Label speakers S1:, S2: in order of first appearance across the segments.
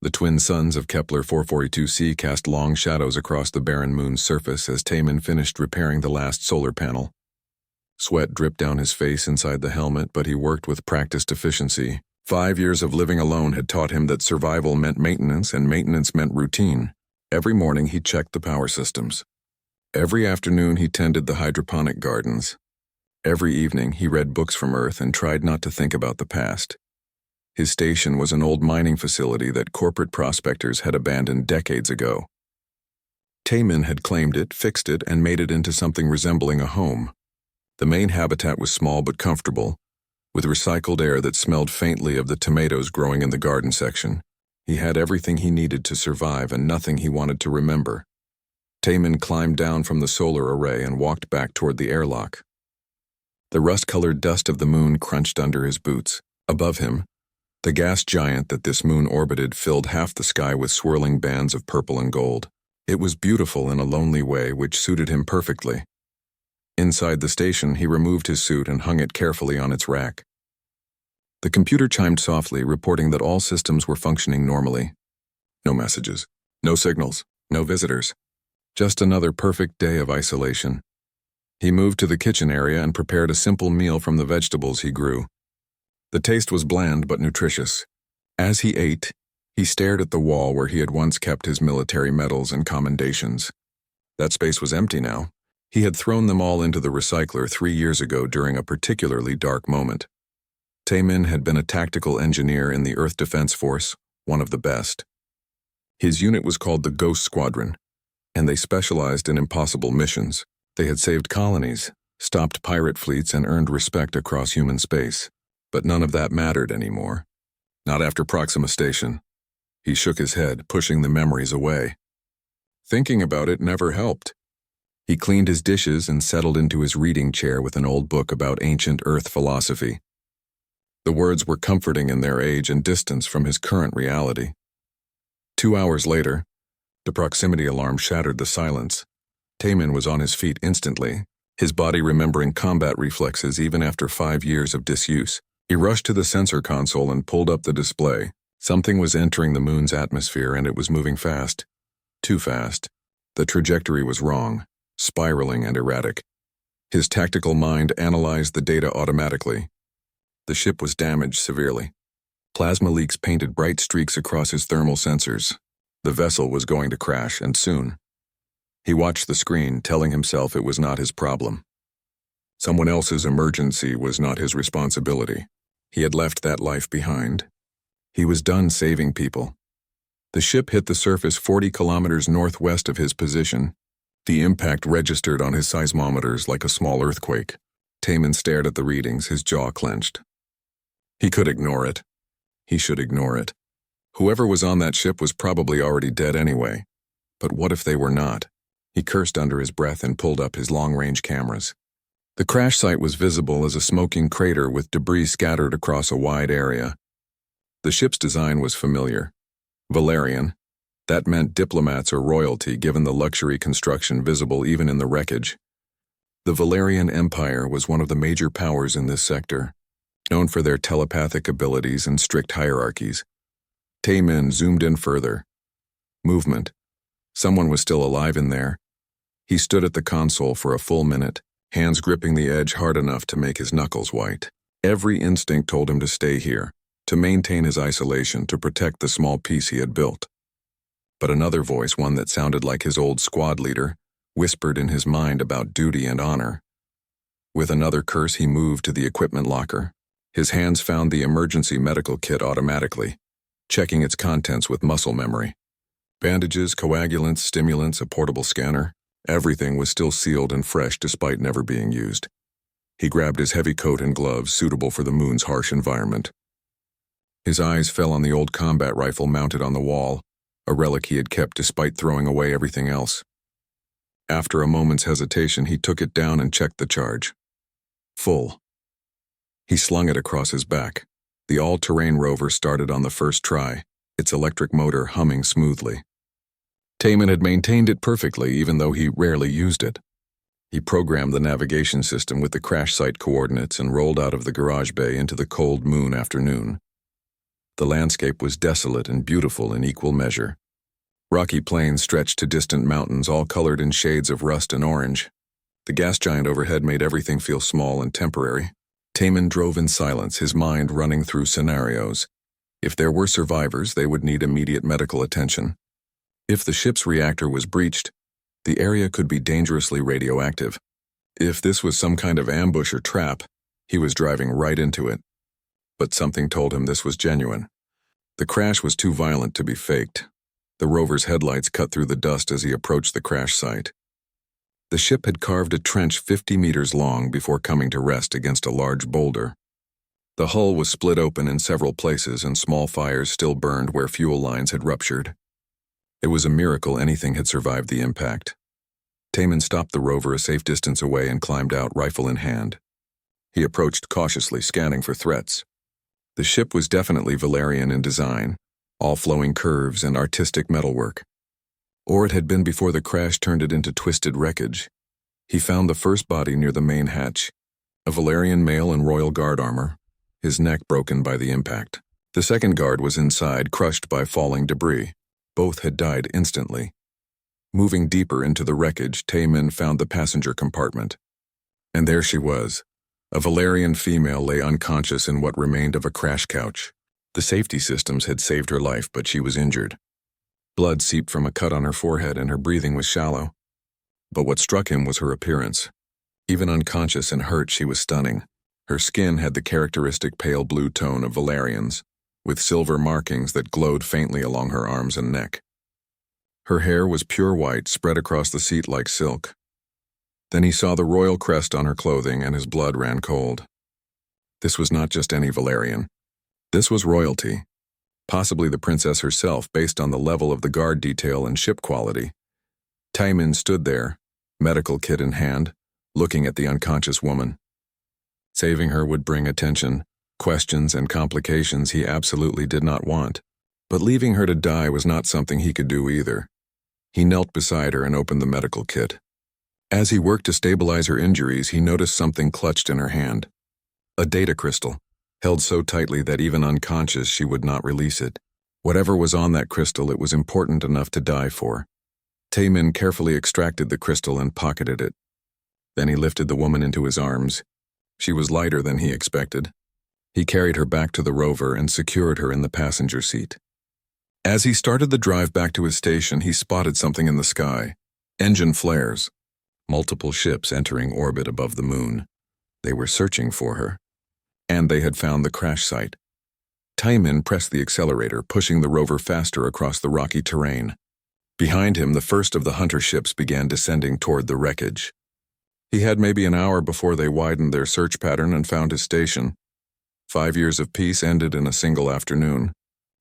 S1: The twin suns of Kepler 442c cast long shadows across the barren moon's surface as Taman finished repairing the last solar panel. Sweat dripped down his face inside the helmet, but he worked with practiced efficiency. 5 years of living alone had taught him that survival meant maintenance, and maintenance meant routine. Every morning he checked the power systems. Every afternoon he tended the hydroponic gardens. Every evening he read books from Earth and tried not to think about the past. His station was an old mining facility that corporate prospectors had abandoned decades ago. Taman had claimed it, fixed it, and made it into something resembling a home. The main habitat was small but comfortable, with recycled air that smelled faintly of the tomatoes growing in the garden section. He had everything he needed to survive and nothing he wanted to remember. Taman climbed down from the solar array and walked back toward the airlock. The rust-colored dust of the moon crunched under his boots. Above him, the gas giant that this moon orbited filled half the sky with swirling bands of purple and gold. It was beautiful in a lonely way which suited him perfectly. Inside the station, he removed his suit and hung it carefully on its rack. The computer chimed softly, reporting that all systems were functioning normally. No messages, no signals, no visitors. Just another perfect day of isolation. He moved to the kitchen area and prepared a simple meal from the vegetables he grew. The taste was bland but nutritious. As he ate, he stared at the wall where he had once kept his military medals and commendations. That space was empty now. He had thrown them all into the recycler 3 years ago during a particularly dark moment. Taman had been a tactical engineer in the Earth Defense Force, one of the best. His unit was called the Ghost Squadron, and they specialized in impossible missions. They had saved colonies, stopped pirate fleets, and earned respect across human space. But none of that mattered anymore. Not after Proxima Station. He shook his head, pushing the memories away. Thinking about it never helped. He cleaned his dishes and settled into his reading chair with an old book about ancient Earth philosophy. The words were comforting in their age and distance from his current reality. 2 hours later, the proximity alarm shattered the silence. Taman was on his feet instantly, his body remembering combat reflexes even after 5 years of disuse. He rushed to the sensor console and pulled up the display. Something was entering the moon's atmosphere, and it was moving fast. Too fast. The trajectory was wrong, spiraling and erratic. His tactical mind analyzed the data automatically. The ship was damaged severely. Plasma leaks painted bright streaks across his thermal sensors. The vessel was going to crash, and soon. He watched the screen, telling himself it was not his problem. Someone else's emergency was not his responsibility. He had left that life behind. He was done saving people. The ship hit the surface 40 kilometers northwest of his position. The impact registered on his seismometers like a small earthquake. Taman stared at the readings, his jaw clenched. He could ignore it. He should ignore it. Whoever was on that ship was probably already dead anyway. But what if they were not? He cursed under his breath and pulled up his long-range cameras. The crash site was visible as a smoking crater with debris scattered across a wide area. The ship's design was familiar. Valerian. That meant diplomats or royalty, given the luxury construction visible even in the wreckage. The Valerian Empire was one of the major powers in this sector, known for their telepathic abilities and strict hierarchies. Taman zoomed in further. Movement. Someone was still alive in there. He stood at the console for a full minute, hands gripping the edge hard enough to make his knuckles white. Every instinct told him to stay here, to maintain his isolation, to protect the small piece he had built. But another voice, one that sounded like his old squad leader, whispered in his mind about duty and honor. With another curse, he moved to the equipment locker. His hands found the emergency medical kit automatically, checking its contents with muscle memory. Bandages, coagulants, stimulants, a portable scanner. Everything was still sealed and fresh despite never being used. He grabbed his heavy coat and gloves, suitable for the moon's harsh environment. His eyes fell on the old combat rifle mounted on the wall, a relic he had kept despite throwing away everything else. After a moment's hesitation, he took it down and checked the charge. Full. He slung it across his back. The all-terrain rover started on the first try, its electric motor humming smoothly. Taman had maintained it perfectly, even though he rarely used it. He programmed the navigation system with the crash site coordinates and rolled out of the garage bay into the cold moon afternoon. The landscape was desolate and beautiful in equal measure. Rocky plains stretched to distant mountains, all colored in shades of rust and orange. The gas giant overhead made everything feel small and temporary. Taman drove in silence, his mind running through scenarios. If there were survivors, they would need immediate medical attention. If the ship's reactor was breached, the area could be dangerously radioactive. If this was some kind of ambush or trap, he was driving right into it. But something told him this was genuine. The crash was too violent to be faked. The rover's headlights cut through the dust as he approached the crash site. The ship had carved a trench 50 meters long before coming to rest against a large boulder. The hull was split open in several places and small fires still burned where fuel lines had ruptured. It was a miracle anything had survived the impact. Taman stopped the rover a safe distance away and climbed out, rifle in hand. He approached cautiously, scanning for threats. The ship was definitely Valerian in design, all flowing curves and artistic metalwork. Or it had been before the crash turned it into twisted wreckage. He found the first body near the main hatch, a Valerian male in Royal Guard armor, his neck broken by the impact. The second guard was inside, crushed by falling debris. Both had died instantly. Moving deeper into the wreckage, Taman found the passenger compartment. And there she was. A Valerian female lay unconscious in what remained of a crash couch. The safety systems had saved her life, but she was injured. Blood seeped from a cut on her forehead and her breathing was shallow. But what struck him was her appearance. Even unconscious and hurt, she was stunning. Her skin had the characteristic pale blue tone of Valerians, with silver markings that glowed faintly along her arms and neck. Her hair was pure white, spread across the seat like silk. Then he saw the royal crest on her clothing and his blood ran cold. This was not just any Valerian. This was royalty. Possibly the princess herself, based on the level of the guard detail and ship quality. Taman stood there, medical kit in hand, looking at the unconscious woman. Saving her would bring attention, questions, and complications he absolutely did not want. But leaving her to die was not something he could do either. He knelt beside her and opened the medical kit. As he worked to stabilize her injuries, he noticed something clutched in her hand. A data crystal, held so tightly that even unconscious she would not release it. Whatever was on that crystal, it was important enough to die for. Taman carefully extracted the crystal and pocketed it. Then he lifted the woman into his arms. She was lighter than he expected. He carried her back to the rover and secured her in the passenger seat. As he started the drive back to his station, he spotted something in the sky. Engine flares. Multiple ships entering orbit above the moon. They were searching for her. And they had found the crash site. Taman pressed the accelerator, pushing the rover faster across the rocky terrain. Behind him, the first of the hunter ships began descending toward the wreckage. He had maybe an hour before they widened their search pattern and found his station. 5 years of peace ended in a single afternoon.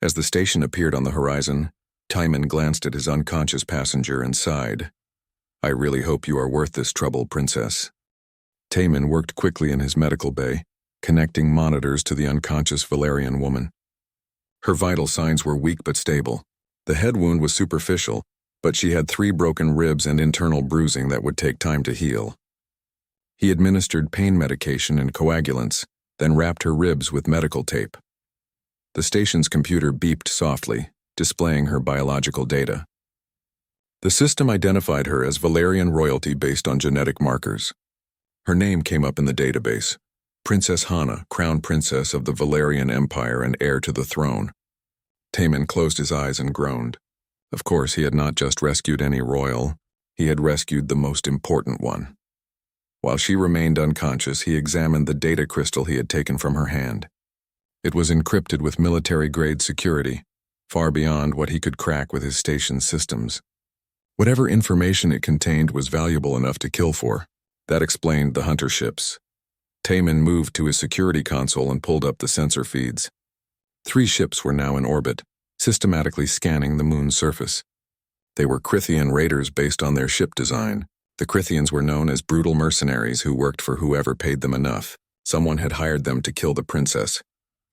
S1: As the station appeared on the horizon, Taman glanced at his unconscious passenger and sighed. "I really hope you are worth this trouble, Princess." Taman worked quickly in his medical bay, connecting monitors to the unconscious Valerian woman. Her vital signs were weak but stable. The head wound was superficial, but she had 3 broken ribs and internal bruising that would take time to heal. He administered pain medication and coagulants, then wrapped her ribs with medical tape. The station's computer beeped softly, displaying her biological data. The system identified her as Valerian royalty based on genetic markers. Her name came up in the database. Princess Hana, Crown Princess of the Valerian Empire and heir to the throne. Taman closed his eyes and groaned. Of course, he had not just rescued any royal, he had rescued the most important one. While she remained unconscious, he examined the data crystal he had taken from her hand. It was encrypted with military-grade security, far beyond what he could crack with his station's systems. Whatever information it contained was valuable enough to kill for. That explained the hunter ships. Taman moved to his security console and pulled up the sensor feeds. 3 ships were now in orbit, systematically scanning the moon's surface. They were Krithian raiders based on their ship design. The Krithians were known as brutal mercenaries who worked for whoever paid them enough. Someone had hired them to kill the princess.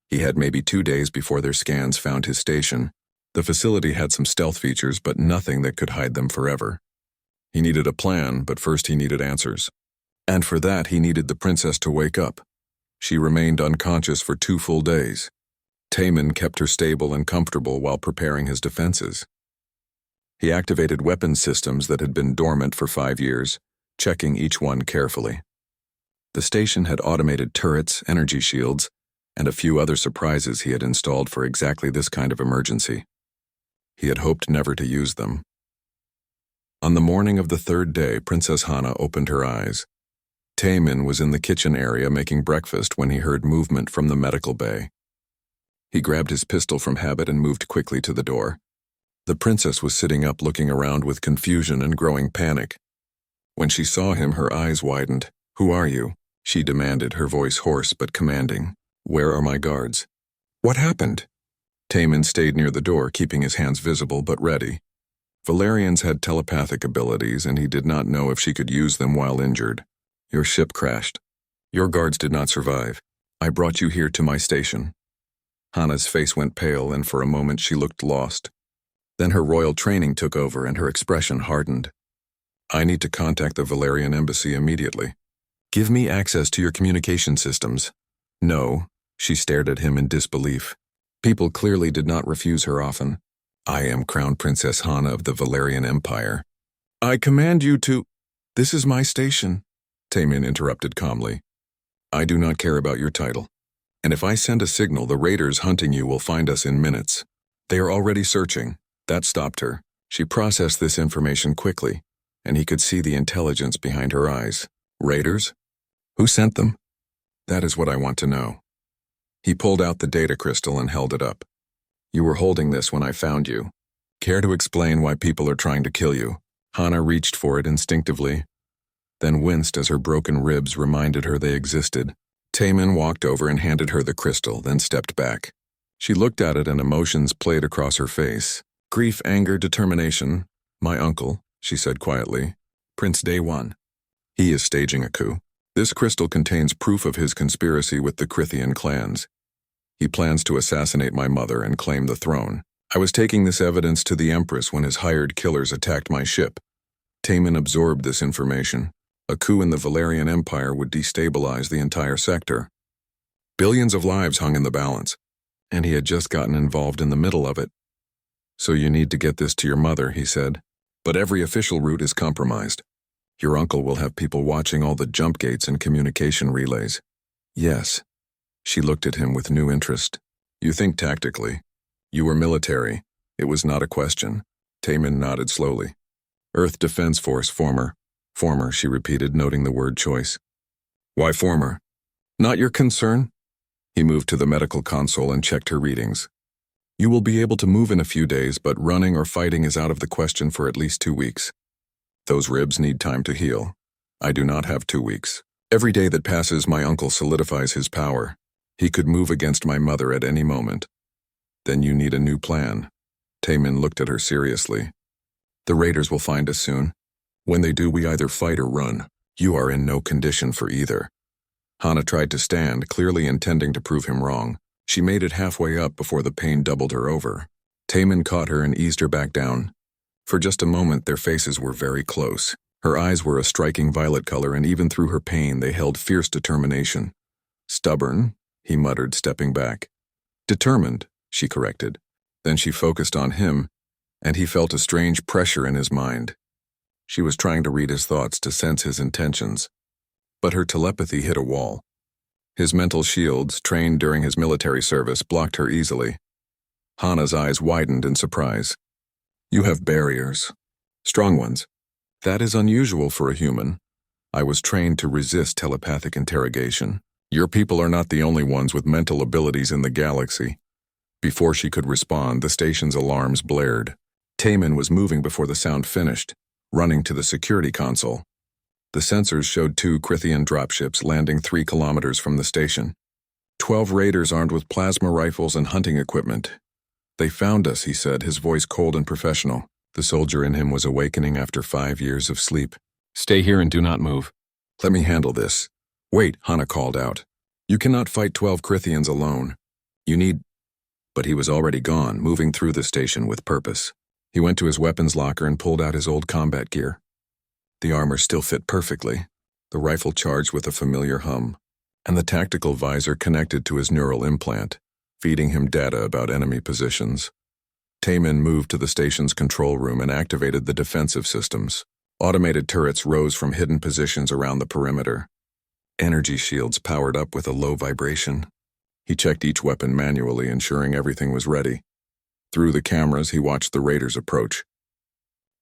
S1: He had maybe 2 days before their scans found his station. The facility had some stealth features, but nothing that could hide them forever. He needed a plan, but first he needed answers. And for that, he needed the princess to wake up. She remained unconscious for 2 full days. Taman kept her stable and comfortable while preparing his defenses. He activated weapons systems that had been dormant for 5 years, checking each one carefully. The station had automated turrets, energy shields, and a few other surprises he had installed for exactly this kind of emergency. He had hoped never to use them. On the morning of the 3rd day, Princess Hana opened her eyes. Taman was in the kitchen area making breakfast when he heard movement from the medical bay. He grabbed his pistol from habit and moved quickly to the door. The princess was sitting up looking around with confusion and growing panic. When she saw him, her eyes widened. "Who are you?" she demanded, her voice hoarse but commanding. "Where are my guards?" "What happened?" Taman stayed near the door, keeping his hands visible but ready. Valerians had telepathic abilities, and he did not know if she could use them while injured. "Your ship crashed. Your guards did not survive. I brought you here to my station." Hana's face went pale, and for a moment she looked lost. Then her royal training took over, and her expression hardened. "I need to contact the Valerian embassy immediately. Give me access to your communication systems." "No," she stared at him in disbelief. People clearly did not refuse her often. "I am Crown Princess Hana of the Valerian Empire." "I command you to—" "This is my station," Taman interrupted calmly. "I do not care about your title. And if I send a signal, the raiders hunting you will find us in minutes. They are already searching." That stopped her. She processed this information quickly, and he could see the intelligence behind her eyes. "Raiders? Who sent them?" "That is what I want to know." He pulled out the data crystal and held it up. "You were holding this when I found you. Care to explain why people are trying to kill you?" Hana reached for it instinctively, then winced as her broken ribs reminded her they existed. Taman walked over and handed her the crystal, then stepped back. She looked at it and emotions played across her face. "Grief, anger, determination. My uncle," she said quietly. "Prince Day 1. He is staging a coup. This crystal contains proof of his conspiracy with the Crithian clans. He plans to assassinate my mother and claim the throne. I was taking this evidence to the Empress when his hired killers attacked my ship." Taman absorbed this information. A coup in the Valerian Empire would destabilize the entire sector. Billions of lives hung in the balance, and he had just gotten involved in the middle of it. "So you need to get this to your mother," he said. "But every official route is compromised. Your uncle will have people watching all the jump gates and communication relays." "Yes." She looked at him with new interest. "You think tactically. You were military. It was not a question." Taman nodded slowly. "Earth Defense Force, former." "Former," she repeated, noting the word choice. "Why former?" "Not your concern." He moved to the medical console and checked her readings. "You will be able to move in a few days, but running or fighting is out of the question for at least 2 weeks. Those ribs need time to heal. I do not have 2 weeks. Every day that passes, my uncle solidifies his power. He could move against my mother at any moment. Then you need a new plan." Taman looked at her seriously. "The raiders will find us soon. When they do, we either fight or run. You are in no condition for either." Hana tried to stand, clearly intending to prove him wrong. She made it halfway up before the pain doubled her over. Taman caught her and eased her back down. For just a moment, their faces were very close. Her eyes were a striking violet color, and even through her pain, they held fierce determination. "Stubborn," he muttered, stepping back. "Determined," she corrected. Then she focused on him, and he felt a strange pressure in his mind. She was trying to read his thoughts, to sense his intentions. But her telepathy hit a wall. His mental shields, trained during his military service, blocked her easily. Hana's eyes widened in surprise. "You have barriers. Strong ones. That is unusual for a human. I was trained to resist telepathic interrogation. Your people are not the only ones with mental abilities in the galaxy." Before she could respond, the station's alarms blared. Taman was moving before the sound finished, running to the security console. The sensors showed 2 Crithian dropships landing 3 kilometers from the station. 12 raiders armed with plasma rifles and hunting equipment. "They found us," he said, his voice cold and professional. The soldier in him was awakening after 5 years of sleep. "Stay here and do not move. Let me handle this." "Wait," Hana called out. "You cannot fight 12 Crithians alone. You need—" But he was already gone, moving through the station with purpose. He went to his weapons locker and pulled out his old combat gear. The armor still fit perfectly, the rifle charged with a familiar hum, and the tactical visor connected to his neural implant. feeding him data about enemy positions. Taemin moved to the station's control room and activated the defensive systems. Automated turrets rose from hidden positions around the perimeter. Energy shields powered up with a low vibration. He checked each weapon manually, ensuring everything was ready. Through the cameras, he watched the raiders approach.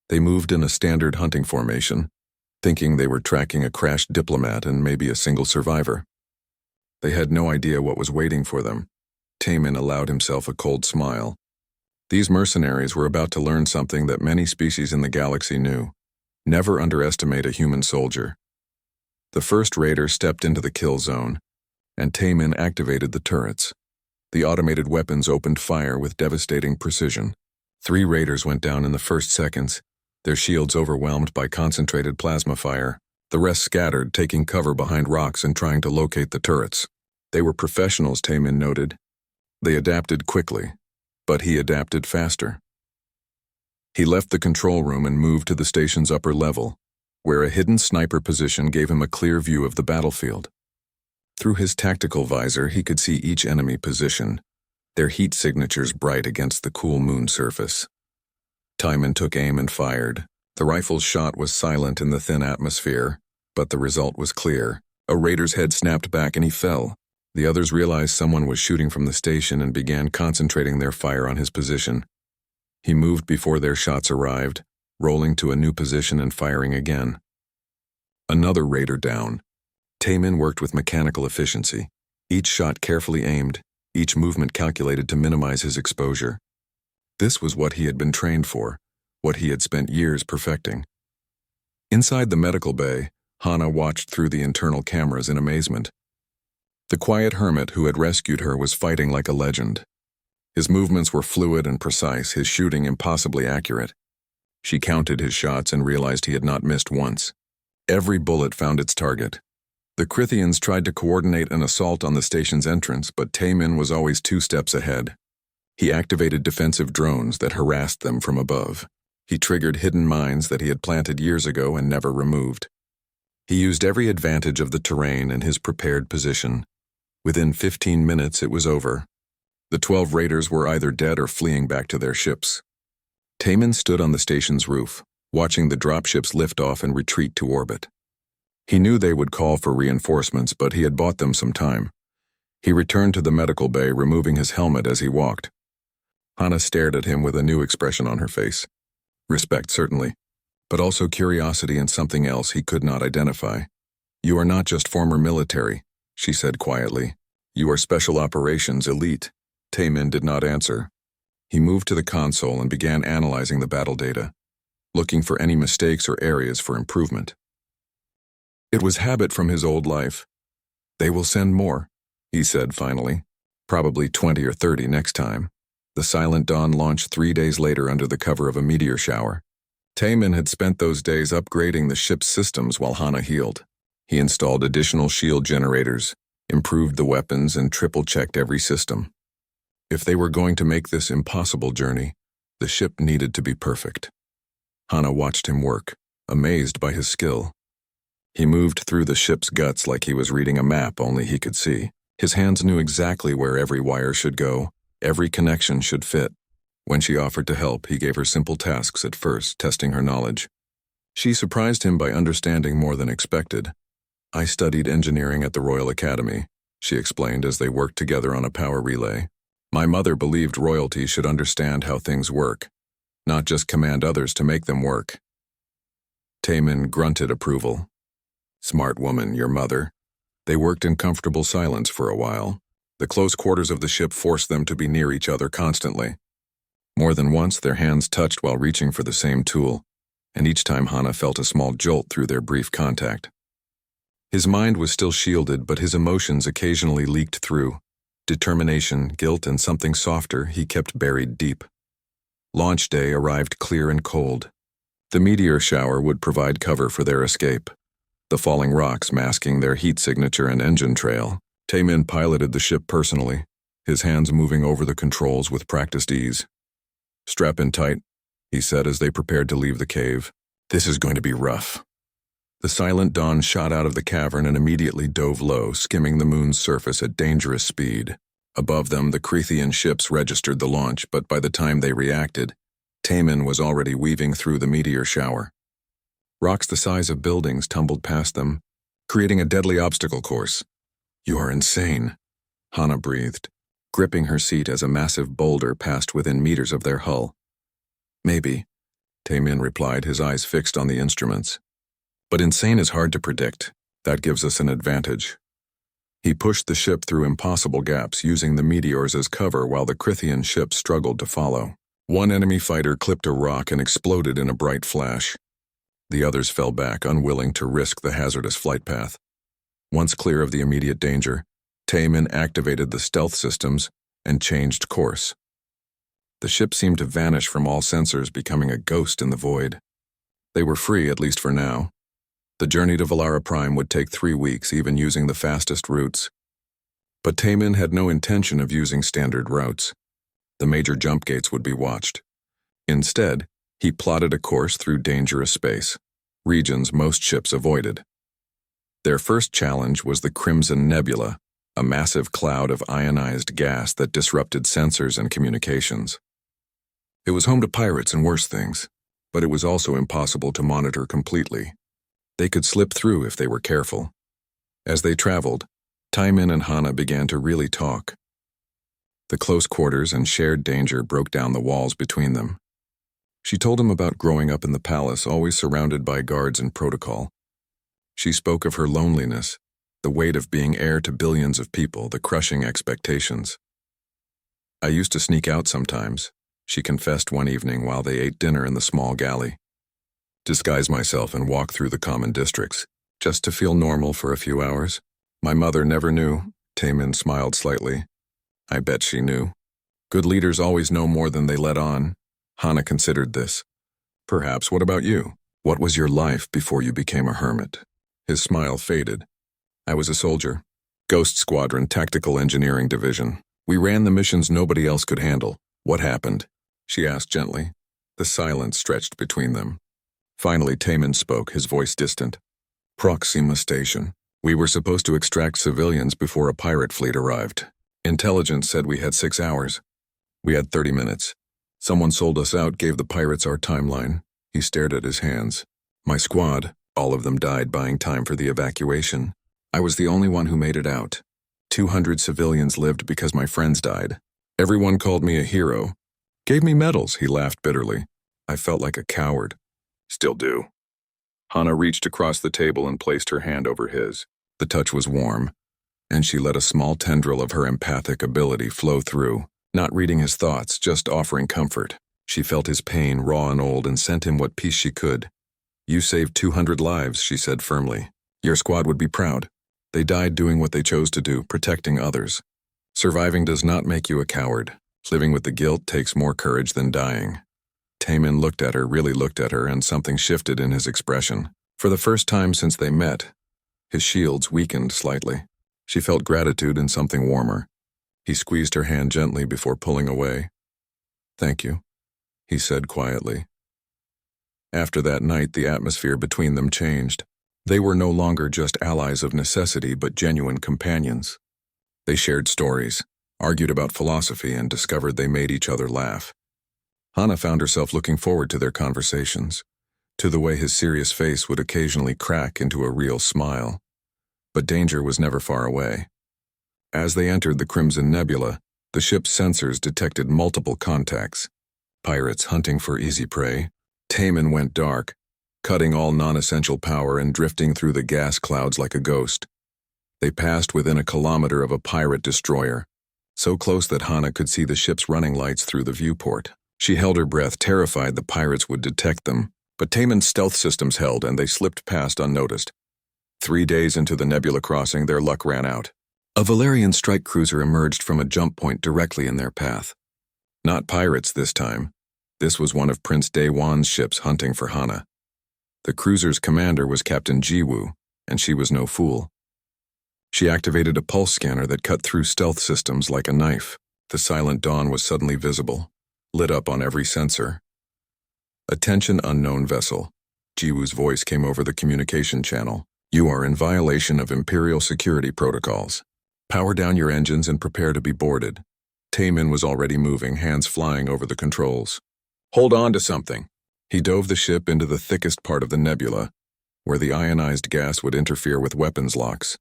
S1: They moved in a standard hunting formation, thinking they were tracking a crashed diplomat and maybe a single survivor. They had no idea what was waiting for them. Taemin allowed himself a cold smile. These mercenaries were about to learn something that many species in the galaxy knew. Never underestimate a human soldier. The first raider stepped into the kill zone, and Taemin activated the turrets. The automated weapons opened fire with devastating precision. 3 raiders went down in the first seconds, their shields overwhelmed by concentrated plasma fire. The rest scattered, taking cover behind rocks and trying to locate the turrets. They were professionals, Taemin noted. They adapted quickly, but he adapted faster. He left the control room and moved to the station's upper level, where a hidden sniper position gave him a clear view of the battlefield. Through his tactical visor, he could see each enemy position, their heat signatures bright against the cool moon surface. Taemin took aim and fired. The rifle's shot was silent in the thin atmosphere, but the result was clear. A raider's head snapped back and he fell. The others realized someone was shooting from the station and began concentrating their fire on his position. He moved before their shots arrived, rolling to a new position and firing again. Another raider down. Taemin worked with mechanical efficiency, each shot carefully aimed, each movement calculated to minimize his exposure. This was what he had been trained for, what he had spent years perfecting. Inside the medical bay, Hana watched through the internal cameras in amazement. The quiet hermit who had rescued her was fighting like a legend. His movements were fluid and precise, his shooting impossibly accurate. She counted his shots and realized he had not missed once. Every bullet found its target. The Krithians tried to coordinate an assault on the station's entrance, but Taemin was always 2 steps ahead. He activated defensive drones that harassed them from above. He triggered hidden mines that he had planted years ago and never removed. He used every advantage of the terrain and his prepared position. Within 15 minutes, it was over. The 12 raiders were either dead or fleeing back to their ships. Taemin stood on the station's roof, watching the dropships lift off and retreat to orbit. He knew they would call for reinforcements, but he had bought them some time. He returned to the medical bay, removing his helmet as he walked. Hana stared at him with a new expression on her face. Respect, certainly, but also curiosity and something else he could not identify. "You are not just former military," she said quietly. "You are special operations elite." Taemin did not answer. He moved to the console and began analyzing the battle data, looking for any mistakes or areas for improvement. It was habit from his old life. "They will send more," he said finally. "Probably 20 or 30 next time." The Silent Dawn launched 3 days later under the cover of a meteor shower. Taemin had spent those days upgrading the ship's systems while Hana healed. He installed additional shield generators, improved the weapons, and triple-checked every system. If they were going to make this impossible journey, the ship needed to be perfect. Hana watched him work, amazed by his skill. He moved through the ship's guts like he was reading a map only he could see. His hands knew exactly where every wire should go, every connection should fit. When she offered to help, he gave her simple tasks at first, testing her knowledge. She surprised him by understanding more than expected. "I studied engineering at the Royal Academy," she explained as they worked together on a power relay. "My mother believed royalty should understand how things work, not just command others to make them work." Taemin grunted approval. "Smart woman, your mother." They worked in comfortable silence for a while. The close quarters of the ship forced them to be near each other constantly. More than once, their hands touched while reaching for the same tool, and each time Hana felt a small jolt through their brief contact. His mind was still shielded, but his emotions occasionally leaked through. Determination, guilt, and something softer he kept buried deep. Launch day arrived clear and cold. The meteor shower would provide cover for their escape, the falling rocks masking their heat signature and engine trail. Taemin piloted the ship personally, his hands moving over the controls with practiced ease. "Strap in tight," he said as they prepared to leave the cave. "This is going to be rough." The Silent Dawn shot out of the cavern and immediately dove low, skimming the moon's surface at dangerous speed. Above them, the Crethean ships registered the launch, but by the time they reacted, Taman was already weaving through the meteor shower. Rocks the size of buildings tumbled past them, creating a deadly obstacle course. "You are insane," Hana breathed, gripping her seat as a massive boulder passed within meters of their hull. "Maybe," Taman replied, his eyes fixed on the instruments. "But insane is hard to predict. That gives us an advantage." He pushed the ship through impossible gaps, using the meteors as cover while the Crethean ship struggled to follow. One enemy fighter clipped a rock and exploded in a bright flash. The others fell back, unwilling to risk the hazardous flight path. Once clear of the immediate danger, Taman activated the stealth systems and changed course. The ship seemed to vanish from all sensors, becoming a ghost in the void. They were free, at least for now. The journey to Valara Prime would take 3 weeks, even using the fastest routes. But Taman had no intention of using standard routes. The major jump gates would be watched. Instead, he plotted a course through dangerous space, regions most ships avoided. Their first challenge was the Crimson Nebula, a massive cloud of ionized gas that disrupted sensors and communications. It was home to pirates and worse things, but it was also impossible to monitor completely. They could slip through if they were careful. As they traveled, Taman and Hana began to really talk. The close quarters and shared danger broke down the walls between them. She told him about growing up in the palace, always surrounded by guards and protocol. She spoke of her loneliness, the weight of being heir to billions of people, the crushing expectations. "I used to sneak out sometimes," she confessed one evening while they ate dinner in the small galley. "Disguise myself and walk through the common districts, just to feel normal for a few hours. My mother never knew." Taman smiled slightly. "I bet she knew. Good leaders always know more than they let on." Hana considered this. "Perhaps. What about you? What was your life before you became a hermit?" His smile faded. "I was a soldier. Ghost Squadron, Tactical Engineering Division. We ran the missions nobody else could handle." "What happened?" she asked gently. The silence stretched between them. Finally, Taman spoke, his voice distant. "Proxima Station. We were supposed to extract civilians before a pirate fleet arrived. Intelligence said we had 6 hours. We had 30 minutes. Someone sold us out, gave the pirates our timeline." He stared at his hands. "My squad, all of them died buying time for the evacuation. I was the only one who made it out. 200 civilians lived because my friends died. Everyone called me a hero. Gave me medals," he laughed bitterly. "I felt like a coward. Still do." Hana reached across the table and placed her hand over his. The touch was warm, and she let a small tendril of her empathic ability flow through, not reading his thoughts, just offering comfort. She felt his pain, raw and old, and sent him what peace she could. "You saved 200 lives," she said firmly. "Your squad would be proud. They died doing what they chose to do, protecting others. Surviving does not make you a coward. Living with the guilt takes more courage than dying." Taman looked at her, really looked at her, and something shifted in his expression. For the first time since they met, his shields weakened slightly. She felt gratitude and something warmer. He squeezed her hand gently before pulling away. "Thank you," he said quietly. After that night, the atmosphere between them changed. They were no longer just allies of necessity, but genuine companions. They shared stories, argued about philosophy, and discovered they made each other laugh. Hana found herself looking forward to their conversations, to the way his serious face would occasionally crack into a real smile. But danger was never far away. As they entered the Crimson Nebula, the ship's sensors detected multiple contacts. Pirates hunting for easy prey. Taman went dark, cutting all non-essential power and drifting through the gas clouds like a ghost. They passed within a kilometer of a pirate destroyer, so close that Hana could see the ship's running lights through the viewport. She held her breath, terrified the pirates would detect them, but Taman's stealth systems held and they slipped past unnoticed. 3 days into the nebula crossing, their luck ran out. A Valerian strike cruiser emerged from a jump point directly in their path. Not pirates this time. This was one of Prince Daewon's ships hunting for Hana. The cruiser's commander was Captain Jiwoo, and she was no fool. She activated a pulse scanner that cut through stealth systems like a knife. The silent dawn was suddenly visible, lit up on every sensor. "Attention, unknown vessel." Jiwoo's voice came over the communication channel. "You are in violation of Imperial security protocols. Power down your engines and prepare to be boarded. Taemin was already moving, hands flying over the controls. Hold on to something. He dove the ship into the thickest part of the nebula, where the ionized gas would interfere with weapons locks.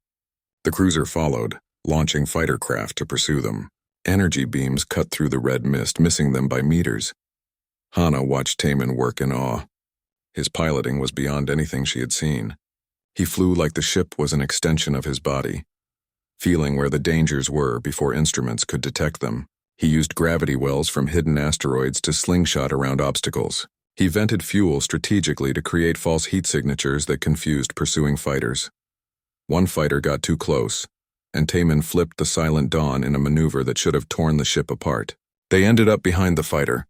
S1: The cruiser followed, launching fighter craft to pursue them. Energy beams cut through the red mist, missing them by meters. Hana watched Taemin work in awe. His piloting was beyond anything she had seen. He flew like the ship was an extension of his body, feeling where the dangers were before instruments could detect them. He used gravity wells from hidden asteroids to slingshot around obstacles. He vented fuel strategically to create false heat signatures that confused pursuing fighters. One fighter got too close, and Taemin flipped the Silent Dawn in a maneuver that should have torn the ship apart. They ended up behind the fighter,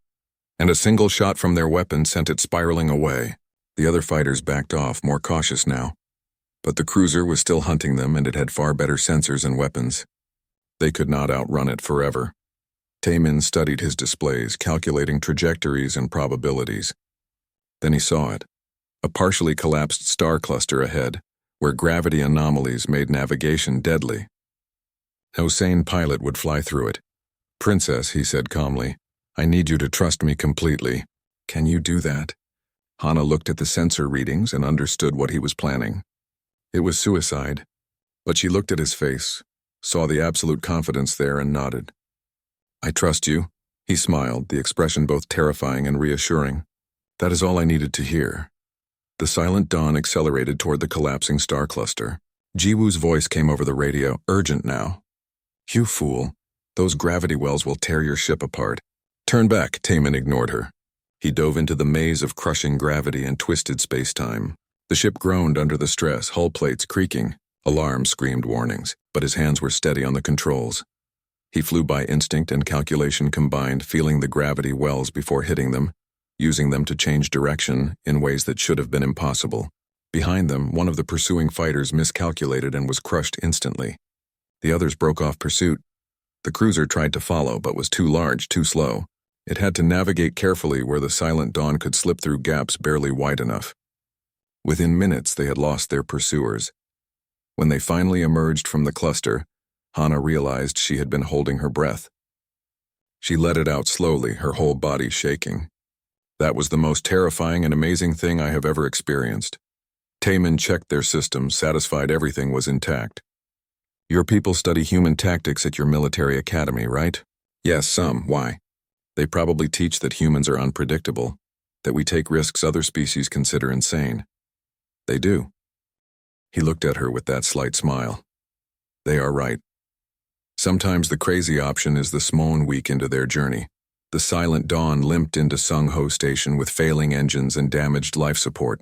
S1: and a single shot from their weapon sent it spiraling away. The other fighters backed off, more cautious now. But the cruiser was still hunting them, and it had far better sensors and weapons. They could not outrun it forever. Taemin studied his displays, calculating trajectories and probabilities. Then he saw it, a partially collapsed star cluster ahead, where gravity anomalies made navigation deadly. No sane pilot would fly through it. "Princess," he said calmly, "I need you to trust me completely. Can you do that?" Hana looked at the sensor readings and understood what he was planning. It was suicide, but she looked at his face, saw the absolute confidence there, and nodded. "I trust you," he smiled, the expression both terrifying and reassuring. "That is all I needed to hear." The Silent Dawn accelerated toward the collapsing star cluster. Jiwoo's voice came over the radio, urgent now. "You fool. Those gravity wells will tear your ship apart." "Turn back," Taemin ignored her. He dove into the maze of crushing gravity and twisted space-time. The ship groaned under the stress, hull plates creaking. Alarms screamed warnings, but his hands were steady on the controls. He flew by instinct and calculation combined, feeling the gravity wells before hitting them, using them to change direction in ways that should have been impossible. Behind them, one of the pursuing fighters miscalculated and was crushed instantly. The others broke off pursuit. The cruiser tried to follow, but was too large, too slow. It had to navigate carefully where the Silent Dawn could slip through gaps barely wide enough. Within minutes, they had lost their pursuers. When they finally emerged from the cluster, Hana realized she had been holding her breath. She let it out slowly, her whole body shaking. "That was the most terrifying and amazing thing I have ever experienced." Taemin checked their systems, satisfied everything was intact. "Your people study human tactics at your military academy, right?" "Yes, some. Why?" "They probably teach that humans are unpredictable, that we take risks other species consider insane." "They do." He looked at her with that slight smile. "They are right. Sometimes the crazy option is the Smone week into their journey." The Silent Dawn limped into Sung Ho Station with failing engines and damaged life support.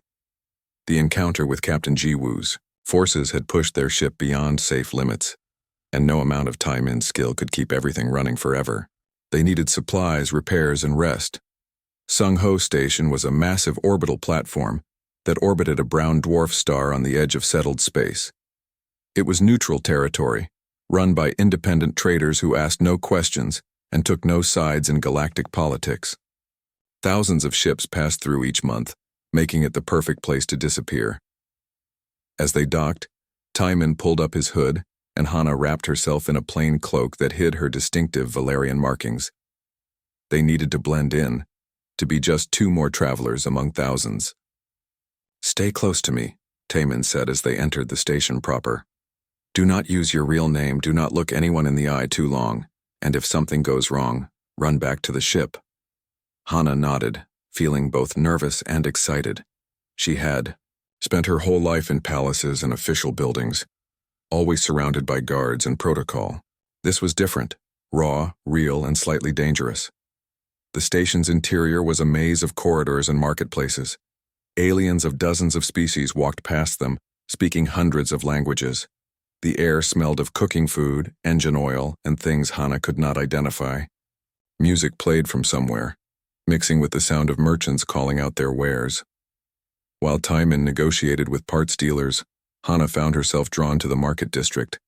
S1: The encounter with Captain Jiwoo's forces had pushed their ship beyond safe limits, and no amount of time-in skill could keep everything running forever. They needed supplies, repairs, and rest. Sung Ho Station was a massive orbital platform that orbited a brown dwarf star on the edge of settled space. It was neutral territory, run by independent traders who asked no questions and took no sides in galactic politics. Thousands of ships passed through each month, making it the perfect place to disappear. As they docked, Taemin pulled up his hood, and Hana wrapped herself in a plain cloak that hid her distinctive Valerian markings. They needed to blend in, to be just two more travelers among thousands. "Stay close to me," Taemin said as they entered the station proper. "Do not use your real name, do not look anyone in the eye too long, and if something goes wrong, run back to the ship." Hana nodded, feeling both nervous and excited. She had spent her whole life in palaces and official buildings, always surrounded by guards and protocol. This was different, raw, real, and slightly dangerous. The station's interior was a maze of corridors and marketplaces. Aliens of dozens of species walked past them, speaking hundreds of languages. The air smelled of cooking food, engine oil, and things Hana could not identify. Music played from somewhere, mixing with the sound of merchants calling out their wares. While Taemin negotiated with parts dealers, Hana found herself drawn to the market district.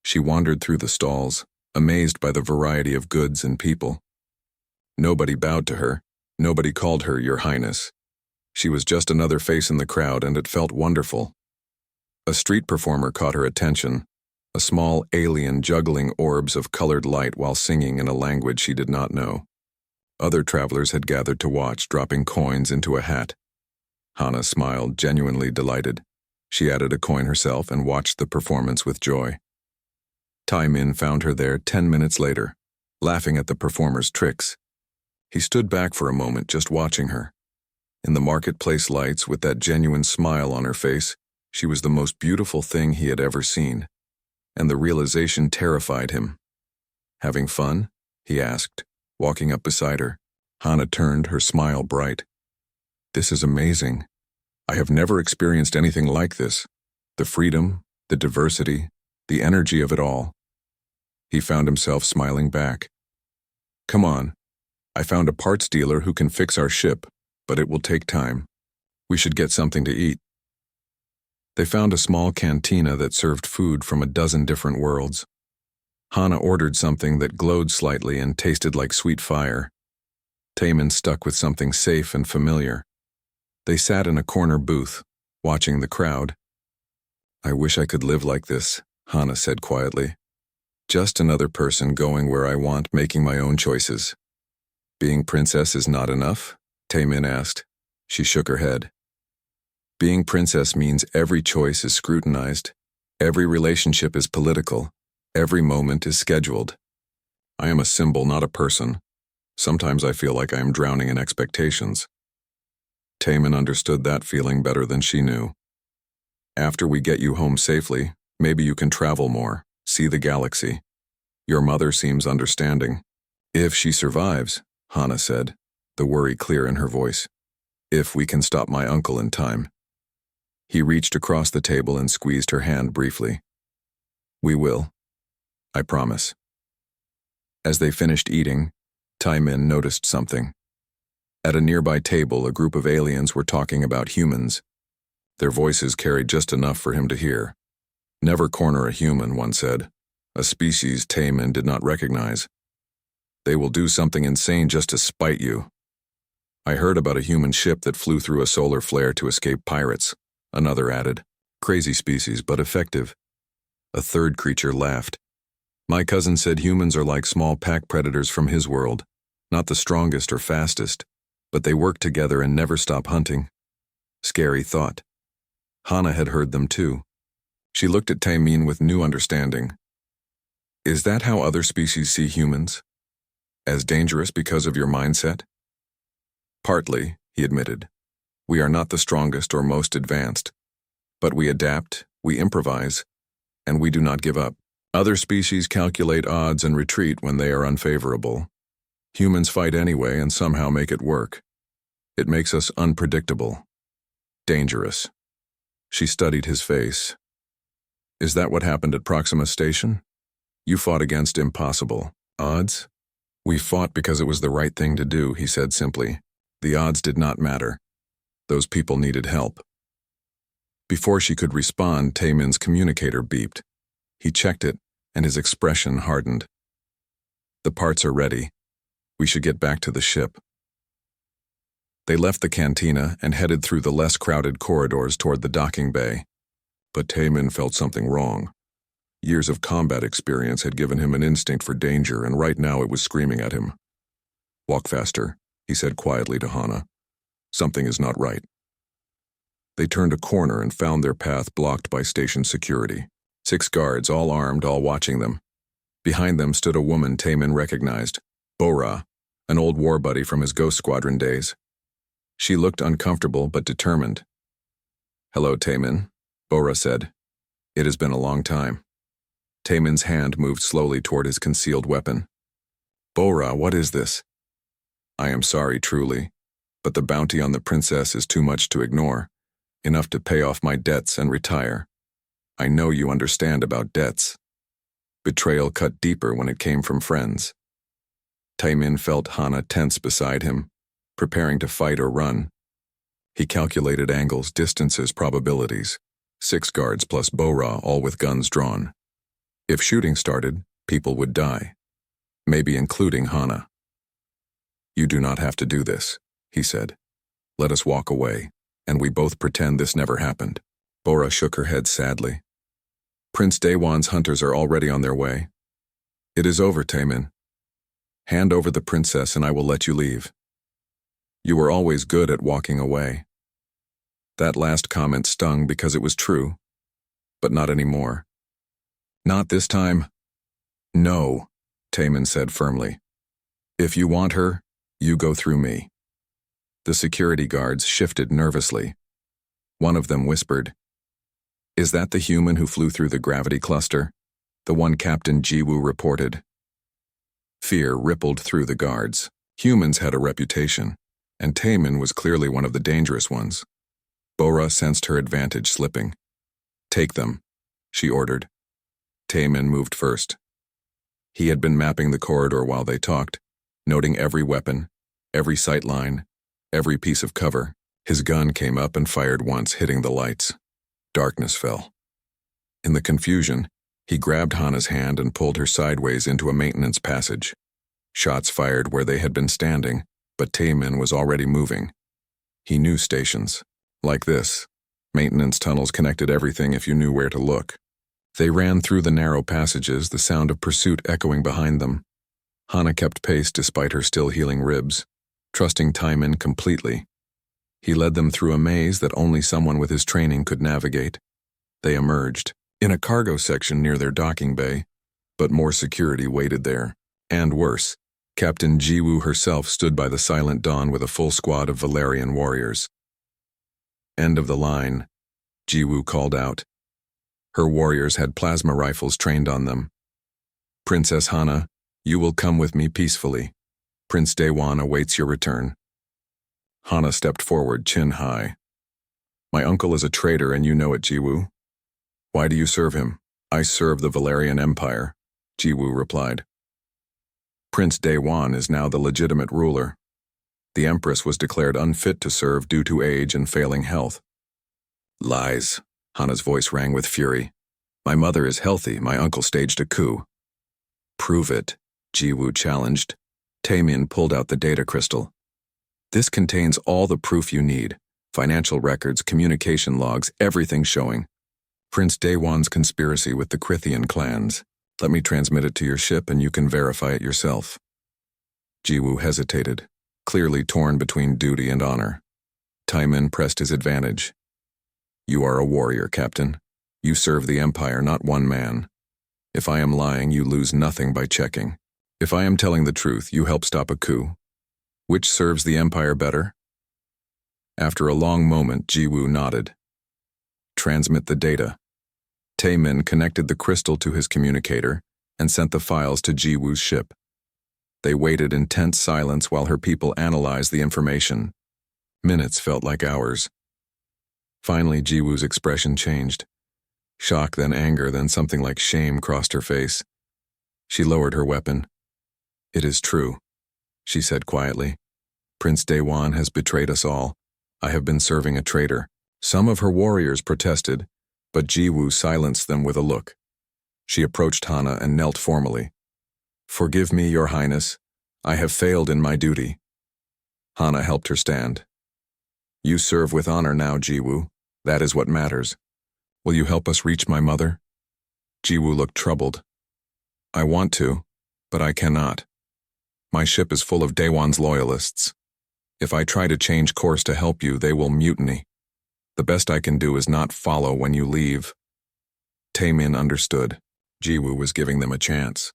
S1: She wandered through the stalls, amazed by the variety of goods and people. Nobody bowed to her, nobody called her Your Highness. She was just another face in the crowd, and it felt wonderful. A street performer caught her attention, a small alien juggling orbs of colored light while singing in a language she did not know. Other travelers had gathered to watch, dropping coins into a hat. Hana smiled, genuinely delighted. She added a coin herself and watched the performance with joy. Tai Min found her there 10 minutes later, laughing at the performer's tricks. He stood back for a moment, just watching her. In the marketplace lights, with that genuine smile on her face, she was the most beautiful thing he had ever seen, and the realization terrified him. "Having fun?" he asked, walking up beside her. Hana turned, her smile bright. "This is amazing. I have never experienced anything like this. The freedom, the diversity, the energy of it all." He found himself smiling back. "Come on. I found a parts dealer who can fix our ship, but it will take time. We should get something to eat." They found a small cantina that served food from a dozen different worlds. Hana ordered something that glowed slightly and tasted like sweet fire. Taemin stuck with something safe and familiar. They sat in a corner booth, watching the crowd. "I wish I could live like this," Hana said quietly. "Just another person going where I want, making my own choices." "Being princess is not enough?" Taemin asked. She shook her head. "Being princess means every choice is scrutinized, every relationship is political, every moment is scheduled. I am a symbol, not a person. Sometimes I feel like I am drowning in expectations." Taemin understood that feeling better than she knew. "After we get you home safely, maybe you can travel more, see the galaxy. Your mother seems understanding." "If she survives," Hana said, the worry clear in her voice. "If we can stop my uncle in time." He reached across the table and squeezed her hand briefly. "We will. I promise." As they finished eating, Tai Min noticed something. At a nearby table, a group of aliens were talking about humans. Their voices carried just enough for him to hear. "Never corner a human," one said, a species Tai Min did not recognize. "They will do something insane just to spite you." "I heard about a human ship that flew through a solar flare to escape pirates," another added. "Crazy species, but effective." A third creature laughed. "My cousin said humans are like small pack predators from his world, not the strongest or fastest, but they work together and never stop hunting." Scary thought. Hana had heard them too. She looked at Taemin with new understanding. "Is that how other species see humans? As dangerous because of your mindset?" "Partly," he admitted. "We are not the strongest or most advanced, but we adapt, we improvise, and we do not give up. Other species calculate odds and retreat when they are unfavorable. Humans fight anyway and somehow make it work. It makes us unpredictable. Dangerous." She studied his face. "Is that what happened at Proxima Station? You fought against impossible odds?" "We fought because it was the right thing to do," he said simply. "The odds did not matter. Those people needed help." Before she could respond, Taemin's communicator beeped. He checked it, and his expression hardened. "The parts are ready. We should get back to the ship." They left the cantina and headed through the less crowded corridors toward the docking bay. But Taemin felt something wrong. Years of combat experience had given him an instinct for danger, and right now it was screaming at him. "Walk faster," he said quietly to Hana. "Something is not right." They turned a corner and found their path blocked by station security. 6 guards, all armed, all watching them. Behind them stood a woman Taemin recognized, Bora, an old war buddy from his Ghost Squadron days. She looked uncomfortable but determined. "Hello, Taemin," Bora said. "It has been a long time." Taemin's hand moved slowly toward his concealed weapon. "Bora, what is this?" "I am sorry, truly, but the bounty on the princess is too much to ignore, enough to pay off my debts and retire. I know you understand about debts." Betrayal cut deeper when it came from friends. Taemin felt Hana tense beside him, preparing to fight or run. He calculated angles, distances, probabilities. 6 guards plus Bora, all with guns drawn. If shooting started, people would die, maybe including Hana. "You do not have to do this," he said. "Let us walk away, and we both pretend this never happened." Bora shook her head sadly. Prince Daewon's hunters are already on their way. It is over, Taemin. Hand over the princess and I will let you leave. You were always good at walking away. That last comment stung because it was true, but not anymore. Not this time. No, Taemin said firmly. If you want her, you go through me. The security guards shifted nervously. One of them whispered, "Is that the human who flew through the gravity cluster?" The one Captain Jiwoo reported. Fear rippled through the guards. Humans had a reputation, and Taemin was clearly one of the dangerous ones. Bora sensed her advantage slipping. "Take them," she ordered. Taemin moved first. He had been mapping the corridor while they talked, noting every weapon, every sight line, every piece of cover. His gun came up and fired once, hitting the lights. Darkness fell. In the confusion, he grabbed Hana's hand and pulled her sideways into a maintenance passage. Shots fired where they had been standing, but Taemin was already moving. He knew stations. Like this, maintenance tunnels connected everything if you knew where to look. They ran through the narrow passages, the sound of pursuit echoing behind them. Hana kept pace despite her still healing ribs, trusting Taemin completely. He led them through a maze that only someone with his training could navigate. They emerged, in a cargo section near their docking bay, but more security waited there. And worse, Captain Jiwoo herself stood by the silent dawn with a full squad of Valerian warriors. "End of the line," Jiwoo called out. Her warriors had plasma rifles trained on them. "Princess Hana, you will come with me peacefully. Prince Daewon awaits your return." Hana stepped forward, chin high. "My uncle is a traitor and you know it, Jiwoo. Why do you serve him?" "I serve the Valerian Empire," Jiwoo replied. "Prince Daewon is now the legitimate ruler. The Empress was declared unfit to serve due to age and failing health." "Lies," Hana's voice rang with fury. "My mother is healthy, my uncle staged a coup." "Prove it," Jiwoo challenged. Taemin pulled out the data crystal. "This contains all the proof you need. Financial records, communication logs, everything showing Prince Daewon's conspiracy with the Krithian clans. Let me transmit it to your ship and you can verify it yourself." Jiwoo hesitated, clearly torn between duty and honor. Taemin pressed his advantage. "You are a warrior, Captain. You serve the Empire, not one man. If I am lying, you lose nothing by checking. If I am telling the truth, you help stop a coup. Which serves the Empire better?" After a long moment, Jiwoo nodded. "Transmit the data." Taemin connected the crystal to his communicator and sent the files to Jiwoo's ship. They waited in tense silence while her people analyzed the information. Minutes felt like hours. Finally, Jiwoo's expression changed. Shock, then anger, then something like shame crossed her face. She lowered her weapon. "It is true," she said quietly. "Prince Daewon has betrayed us all. I have been serving a traitor." Some of her warriors protested, but Jiwoo silenced them with a look. She approached Hana and knelt formally. "Forgive me, Your Highness. I have failed in my duty." Hana helped her stand. "You serve with honor now, Jiwoo. That is what matters. Will you help us reach my mother?" Jiwoo looked troubled. "I want to, but I cannot. My ship is full of Daewon's loyalists. If I try to change course to help you, they will mutiny. The best I can do is not follow when you leave." Taemin understood. Jiwoo was giving them a chance.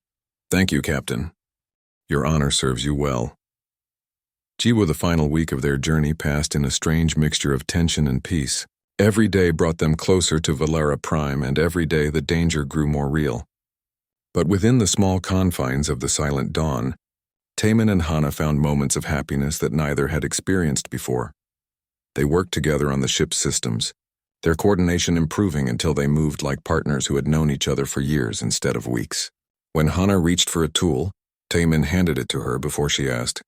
S1: "Thank you, Captain. Your honor serves you well." Jiwoo, the final week of their journey passed in a strange mixture of tension and peace. Every day brought them closer to Valera Prime, and every day the danger grew more real. But within the small confines of the Silent Dawn, Taemin and Hana found moments of happiness that neither had experienced before. They worked together on the ship's systems, their coordination improving until they moved like partners who had known each other for years instead of weeks. When Hana reached for a tool, Taemin handed it to her before she asked.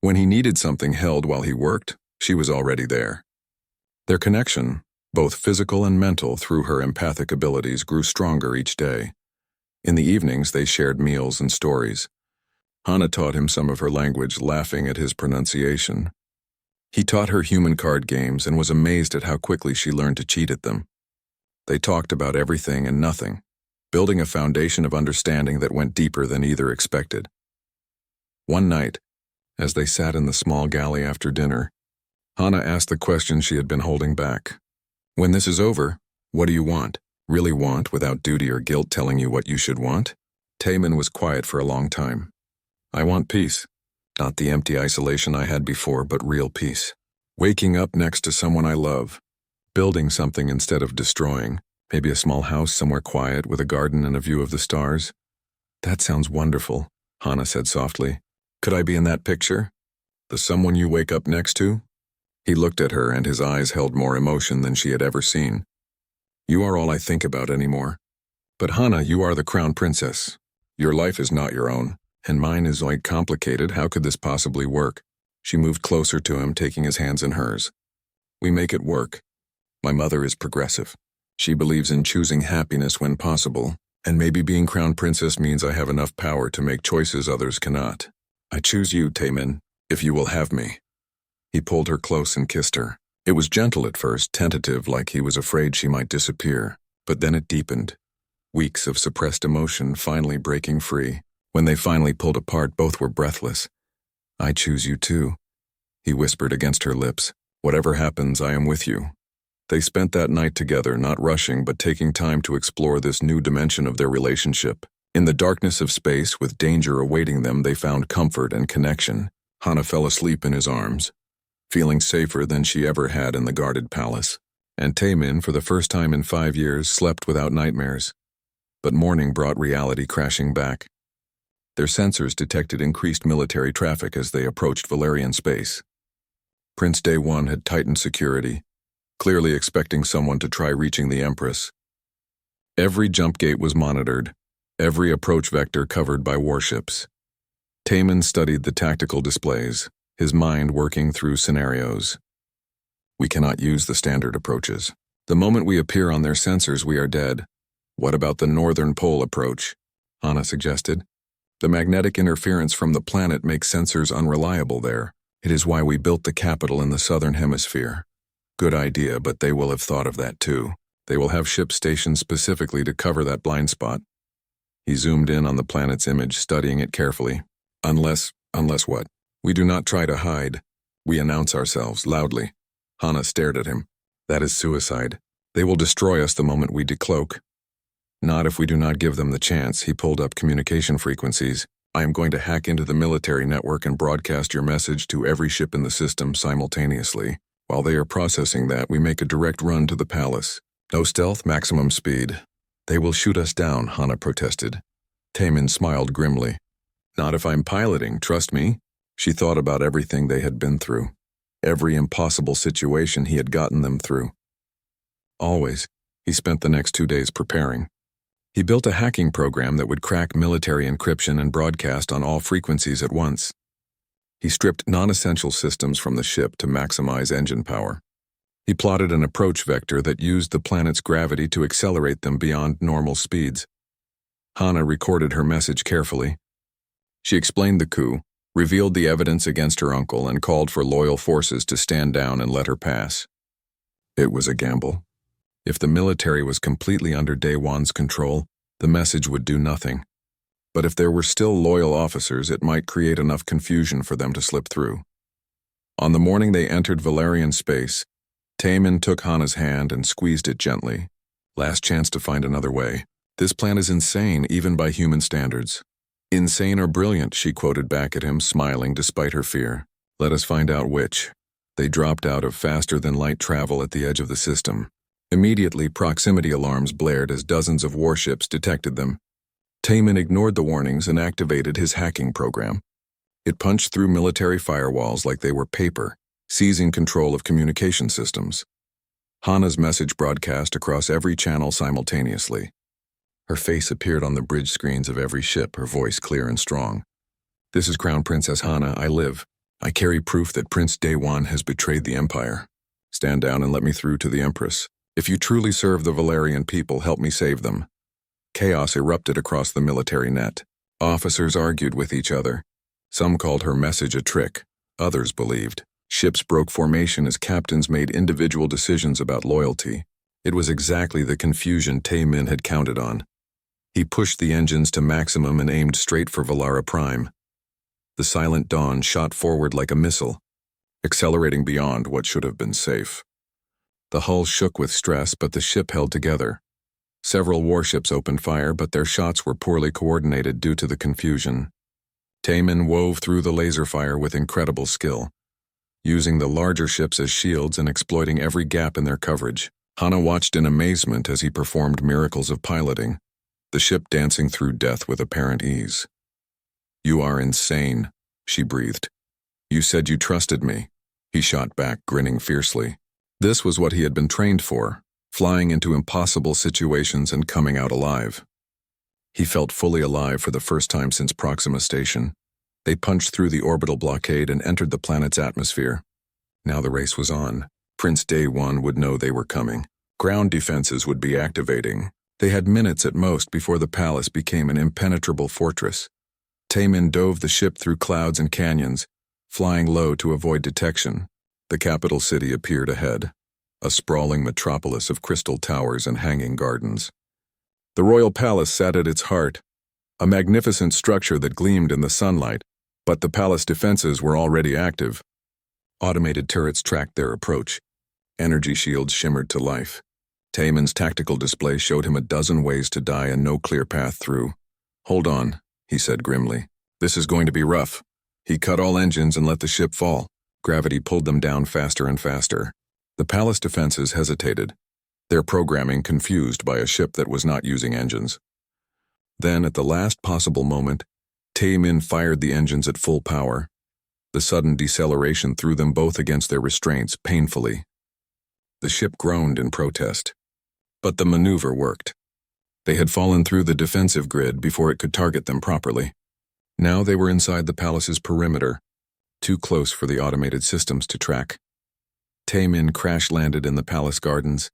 S1: When he needed something held while he worked, she was already there. Their connection, both physical and mental through her empathic abilities, grew stronger each day. In the evenings, they shared meals and stories. Hana taught him some of her language, laughing at his pronunciation. He taught her human card games and was amazed at how quickly she learned to cheat at them. They talked about everything and nothing, building a foundation of understanding that went deeper than either expected. One night, as they sat in the small galley after dinner, Hana asked the question she had been holding back. "When this is over, what do you want? Really want, without duty or guilt telling you what you should want?" Taemin was quiet for a long time. "I want peace. Not the empty isolation I had before, but real peace. Waking up next to someone I love. Building something instead of destroying. Maybe a small house somewhere quiet with a garden and a view of the stars." "That sounds wonderful," Hana said softly. "Could I be in that picture? The someone you wake up next to?" He looked at her and his eyes held more emotion than she had ever seen. "You are all I think about anymore. But Hana, you are the crown princess. Your life is not your own, and mine is quite complicated. How could this possibly work?" She moved closer to him, taking his hands in hers. "We make it work. My mother is progressive. She believes in choosing happiness when possible, and maybe being crown princess means I have enough power to make choices others cannot. I choose you, Taemin, if you will have me." He pulled her close and kissed her. It was gentle at first, tentative, like he was afraid she might disappear, but then it deepened. Weeks of suppressed emotion finally breaking free. When they finally pulled apart, both were breathless. "I choose you too," he whispered against her lips. "Whatever happens, I am with you." They spent that night together, not rushing, but taking time to explore this new dimension of their relationship. In the darkness of space, with danger awaiting them, they found comfort and connection. Hana fell asleep in his arms, feeling safer than she ever had in the guarded palace. And Taemin, for the first time in 5 years, slept without nightmares. But morning brought reality crashing back. Their sensors detected increased military traffic as they approached Valerian space. Prince Day 1 had tightened security, clearly expecting someone to try reaching the Empress. Every jump gate was monitored, every approach vector covered by warships. Taemin studied the tactical displays, his mind working through scenarios. "We cannot use the standard approaches. The moment we appear on their sensors, we are dead." "What about the northern pole approach?" Hana suggested. "The magnetic interference from the planet makes sensors unreliable there. It is why we built the capital in the southern hemisphere." "Good idea, but they will have thought of that too. They will have ships stationed specifically to cover that blind spot." He zoomed in on the planet's image, studying it carefully. Unless what? "We do not try to hide. We announce ourselves loudly." Hana stared at him. "That is suicide. They will destroy us the moment we decloak." "Not if we do not give them the chance." He pulled up communication frequencies. "I am going to hack into the military network and broadcast your message to every ship in the system simultaneously. While they are processing that, we make a direct run to the palace. No stealth, maximum speed." "They will shoot us down," Hana protested. Taemin smiled grimly. "Not if I'm piloting, trust me." She thought about everything they had been through, every impossible situation he had gotten them through. Always, he spent the next 2 days preparing. He built a hacking program that would crack military encryption and broadcast on all frequencies at once. He stripped non-essential systems from the ship to maximize engine power. He plotted an approach vector that used the planet's gravity to accelerate them beyond normal speeds. Hana recorded her message carefully. She explained the coup, revealed the evidence against her uncle, and called for loyal forces to stand down and let her pass. It was a gamble. If the military was completely under Day 1's control, the message would do nothing. But if there were still loyal officers, it might create enough confusion for them to slip through. On the morning they entered Valerian space, Taemin took Hana's hand and squeezed it gently. "Last chance to find another way. This plan is insane, even by human standards." "Insane or brilliant," she quoted back at him, smiling despite her fear. "Let us find out which." They dropped out of faster-than-light travel at the edge of the system. Immediately, proximity alarms blared as dozens of warships detected them. Taemin ignored the warnings and activated his hacking program. It punched through military firewalls like they were paper, seizing control of communication systems. Hana's message broadcast across every channel simultaneously. Her face appeared on the bridge screens of every ship, her voice clear and strong. "This is Crown Princess Hana. I live. I carry proof that Prince Day 1 has betrayed the Empire. Stand down and let me through to the Empress. If you truly serve the Valerian people, help me save them." Chaos erupted across the military net. Officers argued with each other. Some called her message a trick. Others believed. Ships broke formation as captains made individual decisions about loyalty. It was exactly the confusion Taemin had counted on. He pushed the engines to maximum and aimed straight for Valara Prime. The Silent Dawn shot forward like a missile, accelerating beyond what should have been safe. The hull shook with stress, but the ship held together. Several warships opened fire, but their shots were poorly coordinated due to the confusion. Taemin wove through the laser fire with incredible skill, using the larger ships as shields and exploiting every gap in their coverage. Hana watched in amazement as he performed miracles of piloting, the ship dancing through death with apparent ease. "You are insane," she breathed. "You said you trusted me," he shot back, grinning fiercely. This was what he had been trained for, flying into impossible situations and coming out alive. He felt fully alive for the first time since Proxima Station. They punched through the orbital blockade and entered the planet's atmosphere. Now the race was on. Prince Day-1 would know they were coming. Ground defenses would be activating. They had minutes at most before the palace became an impenetrable fortress. Taemin dove the ship through clouds and canyons, flying low to avoid detection. The capital city appeared ahead, a sprawling metropolis of crystal towers and hanging gardens. The royal palace sat at its heart, a magnificent structure that gleamed in the sunlight, but the palace defenses were already active. Automated turrets tracked their approach. Energy shields shimmered to life. Taemin's tactical display showed him a dozen ways to die and no clear path through. "Hold on," he said grimly. "This is going to be rough." He cut all engines and let the ship fall. Gravity pulled them down faster and faster. The palace defenses hesitated, their programming confused by a ship that was not using engines. Then, at the last possible moment, Taemin fired the engines at full power. The sudden deceleration threw them both against their restraints painfully. The ship groaned in protest. But the maneuver worked. They had fallen through the defensive grid before it could target them properly. Now they were inside the palace's perimeter, too close for the automated systems to track. Taemin crash-landed in the palace gardens,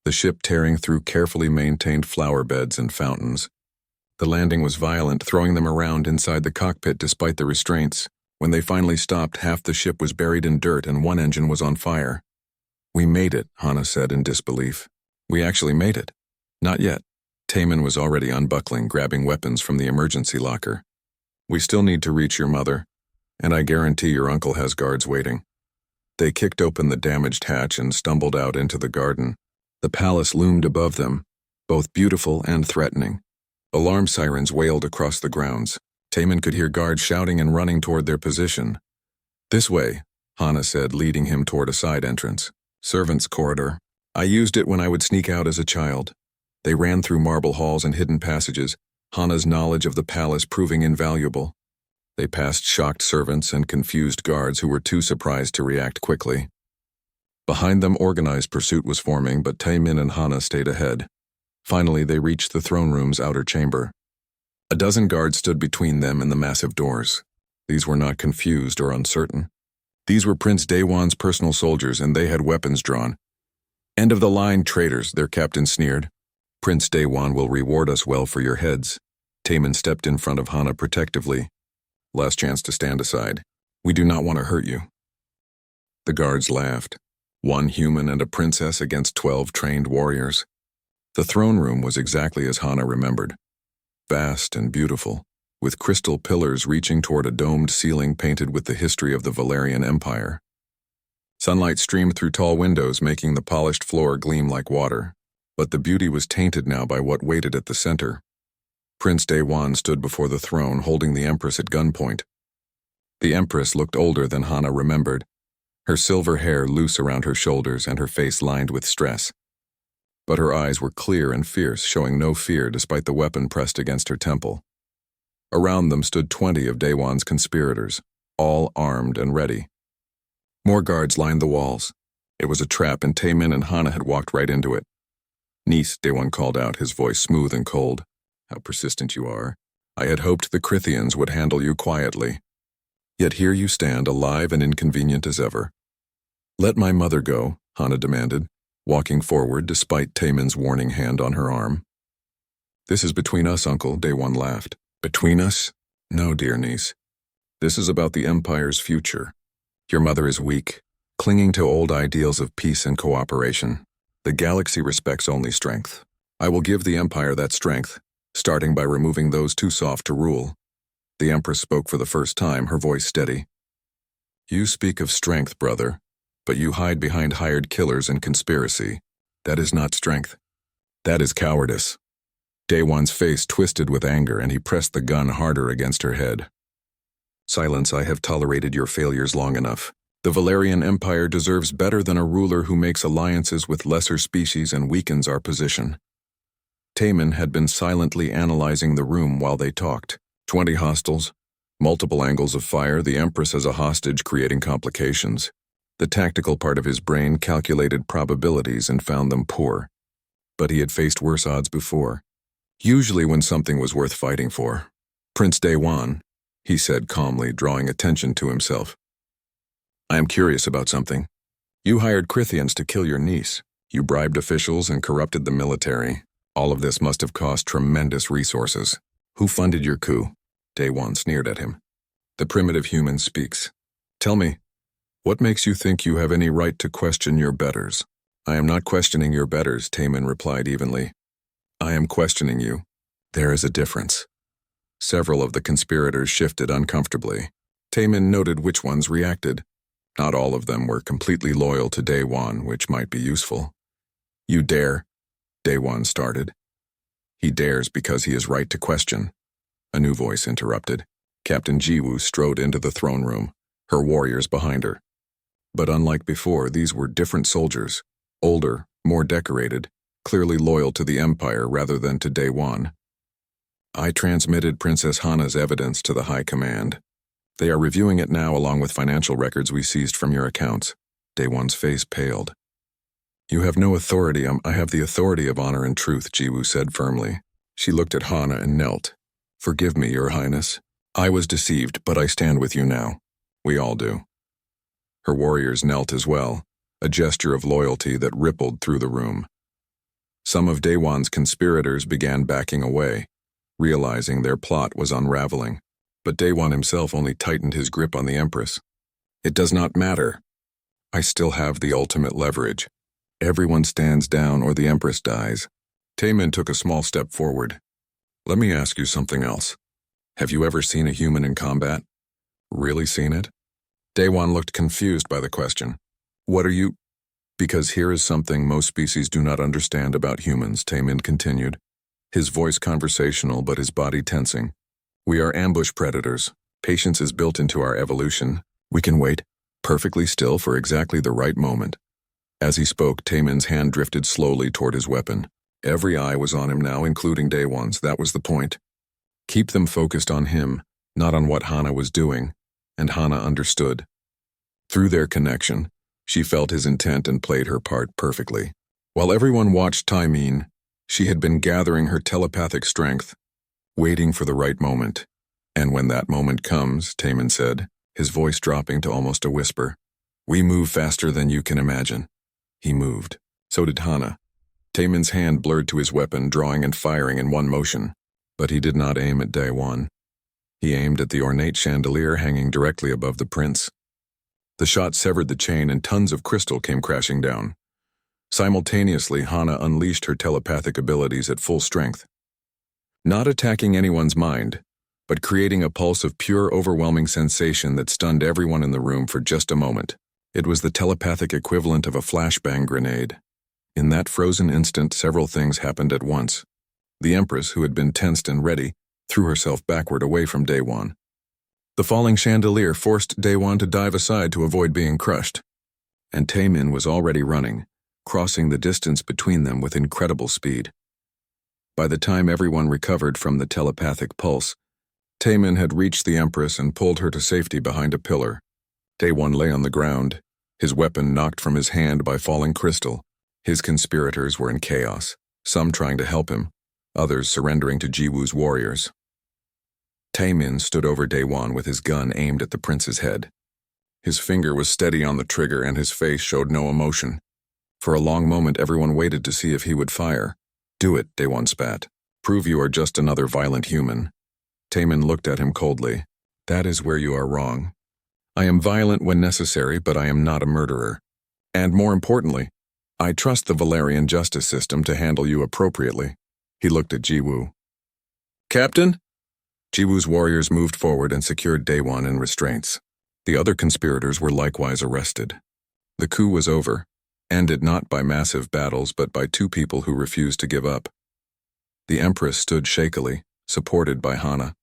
S1: the ship tearing through carefully maintained flower beds and fountains. The landing was violent, throwing them around inside the cockpit despite the restraints. When they finally stopped, half the ship was buried in dirt and one engine was on fire. "We made it," Hana said in disbelief. "We actually made it." "Not yet." Taemin was already unbuckling, grabbing weapons from the emergency locker. "We still need to reach your mother, and I guarantee your uncle has guards waiting." They kicked open the damaged hatch and stumbled out into the garden. The palace loomed above them, both beautiful and threatening. Alarm sirens wailed across the grounds. Taemin could hear guards shouting and running toward their position. "This way," Hana said, leading him toward a side entrance. "Servants' corridor. I used it when I would sneak out as a child." They ran through marble halls and hidden passages, Hana's knowledge of the palace proving invaluable. They passed shocked servants and confused guards who were too surprised to react quickly. Behind them, organized pursuit was forming, but Taemin and Hana stayed ahead. Finally, they reached the throne room's outer chamber. A dozen guards stood between them and the massive doors. These were not confused or uncertain. These were Prince Day-1's personal soldiers, and they had weapons drawn. "End of the line, traitors," their captain sneered. "Prince Day-1 will reward us well for your heads." Taemin stepped in front of Hana protectively. "Last chance to stand aside. We do not want to hurt you." The guards laughed. One human and a princess against 12 trained warriors. The throne room was exactly as Hana remembered. Vast and beautiful, with crystal pillars reaching toward a domed ceiling painted with the history of the Valerian Empire. Sunlight streamed through tall windows, making the polished floor gleam like water. But the beauty was tainted now by what waited at the center. Prince Day-1 stood before the throne, holding the Empress at gunpoint. The Empress looked older than Hana remembered, her silver hair loose around her shoulders and her face lined with stress. But her eyes were clear and fierce, showing no fear despite the weapon pressed against her temple. Around them stood 20 of Day-1's conspirators, all armed and ready. More guards lined the walls. It was a trap, and Taemin and Hana had walked right into it. "Niece," Day-1 called out, his voice smooth and cold. "How persistent you are. I had hoped the Crithians would handle you quietly. Yet here you stand, alive and inconvenient as ever." "Let my mother go," Hana demanded, walking forward despite Taemin's warning hand on her arm. "This is between us, Uncle," Day-1 laughed. "Between us? No, dear niece. This is about the Empire's future. Your mother is weak, clinging to old ideals of peace and cooperation. The galaxy respects only strength. I will give the Empire that strength, starting by removing those too soft to rule. The Empress spoke for the first time, her voice steady. You speak of strength, brother, but you hide behind hired killers and conspiracy. That is not strength. That is cowardice. Day-Wan's face twisted with anger, and he pressed the gun harder against her head. Silence, I have tolerated your failures long enough. The Valerian Empire deserves better than a ruler who makes alliances with lesser species and weakens our position. Taman had been silently analyzing the room while they talked. 20 hostiles, multiple angles of fire, the Empress as a hostage creating complications. The tactical part of his brain calculated probabilities and found them poor. But he had faced worse odds before. Usually when something was worth fighting for. Prince Day-Wan, he said calmly, drawing attention to himself. I am curious about something. You hired Krithians to kill your niece. You bribed officials and corrupted the military. All of this must have cost tremendous resources. Who funded your coup? Day-Wan sneered at him. The primitive human speaks. Tell me, what makes you think you have any right to question your betters? I am not questioning your betters, Taman replied evenly. I am questioning you. There is a difference. Several of the conspirators shifted uncomfortably. Taman noted which ones reacted. Not all of them were completely loyal to Day-Wan, which might be useful. You dare, Day-Wan started. He dares because he is right to question. A new voice interrupted. Captain Jiwoo strode into the throne room, her warriors behind her. But unlike before, these were different soldiers, older, more decorated, clearly loyal to the Empire rather than to Day-Wan. I transmitted Princess Hana's evidence to the High Command. They are reviewing it now along with financial records we seized from your accounts. Day-Wan's face paled. You have no authority. I have the authority of honor and truth, Jiwoo said firmly. She looked at Hana and knelt. Forgive me, Your Highness. I was deceived, but I stand with you now. We all do. Her warriors knelt as well, a gesture of loyalty that rippled through the room. Some of Day-Wan's conspirators began backing away, realizing their plot was unraveling. But Day-Wan himself only tightened his grip on the Empress. It does not matter. I still have the ultimate leverage. Everyone stands down or the Empress dies. Taman took a small step forward. Let me ask you something else. Have you ever seen a human in combat? Really seen it? Day-Wan looked confused by the question. What are you? Because here is something most species do not understand about humans, Taman continued. His voice conversational but his body tensing. We are ambush predators. Patience is built into our evolution. We can wait, perfectly still for exactly the right moment. As he spoke, Taman's hand drifted slowly toward his weapon. Every eye was on him now, including Day-Wan's. That was the point. Keep them focused on him, not on what Hana was doing, and Hana understood. Through their connection, she felt his intent and played her part perfectly. While everyone watched Taemin, she had been gathering her telepathic strength, waiting for the right moment. And when that moment comes, Taman said, his voice dropping to almost a whisper, we move faster than you can imagine. He moved. So did Hana. Taman's hand blurred to his weapon, drawing and firing in one motion. But he did not aim at Day-Wan. He aimed at the ornate chandelier hanging directly above the prince. The shot severed the chain and tons of crystal came crashing down. Simultaneously, Hana unleashed her telepathic abilities at full strength. Not attacking anyone's mind, but creating a pulse of pure, overwhelming sensation that stunned everyone in the room for just a moment. It was the telepathic equivalent of a flashbang grenade. In that frozen instant, several things happened at once. The Empress, who had been tensed and ready, threw herself backward away from Day-Wan. The falling chandelier forced Day-Wan to dive aside to avoid being crushed. And Taemin was already running, crossing the distance between them with incredible speed. By the time everyone recovered from the telepathic pulse, Taemin had reached the Empress and pulled her to safety behind a pillar. Day-Wan lay on the ground, his weapon knocked from his hand by falling crystal. His conspirators were in chaos, some trying to help him, others surrendering to Jiwoo's warriors. Taemin stood over Day-Wan with his gun aimed at the prince's head. His finger was steady on the trigger and his face showed no emotion. For a long moment everyone waited to see if he would fire. Do it, Day-Wan spat. Prove you are just another violent human. Taemin looked at him coldly. That is where you are wrong. I am violent when necessary, but I am not a murderer. And more importantly, I trust the Valerian justice system to handle you appropriately. He looked at Jiwoo. Captain? Jiwoo's warriors moved forward and secured Daewon in restraints. The other conspirators were likewise arrested. The coup was over, ended not by massive battles but by two people who refused to give up. The Empress stood shakily, supported by Hana.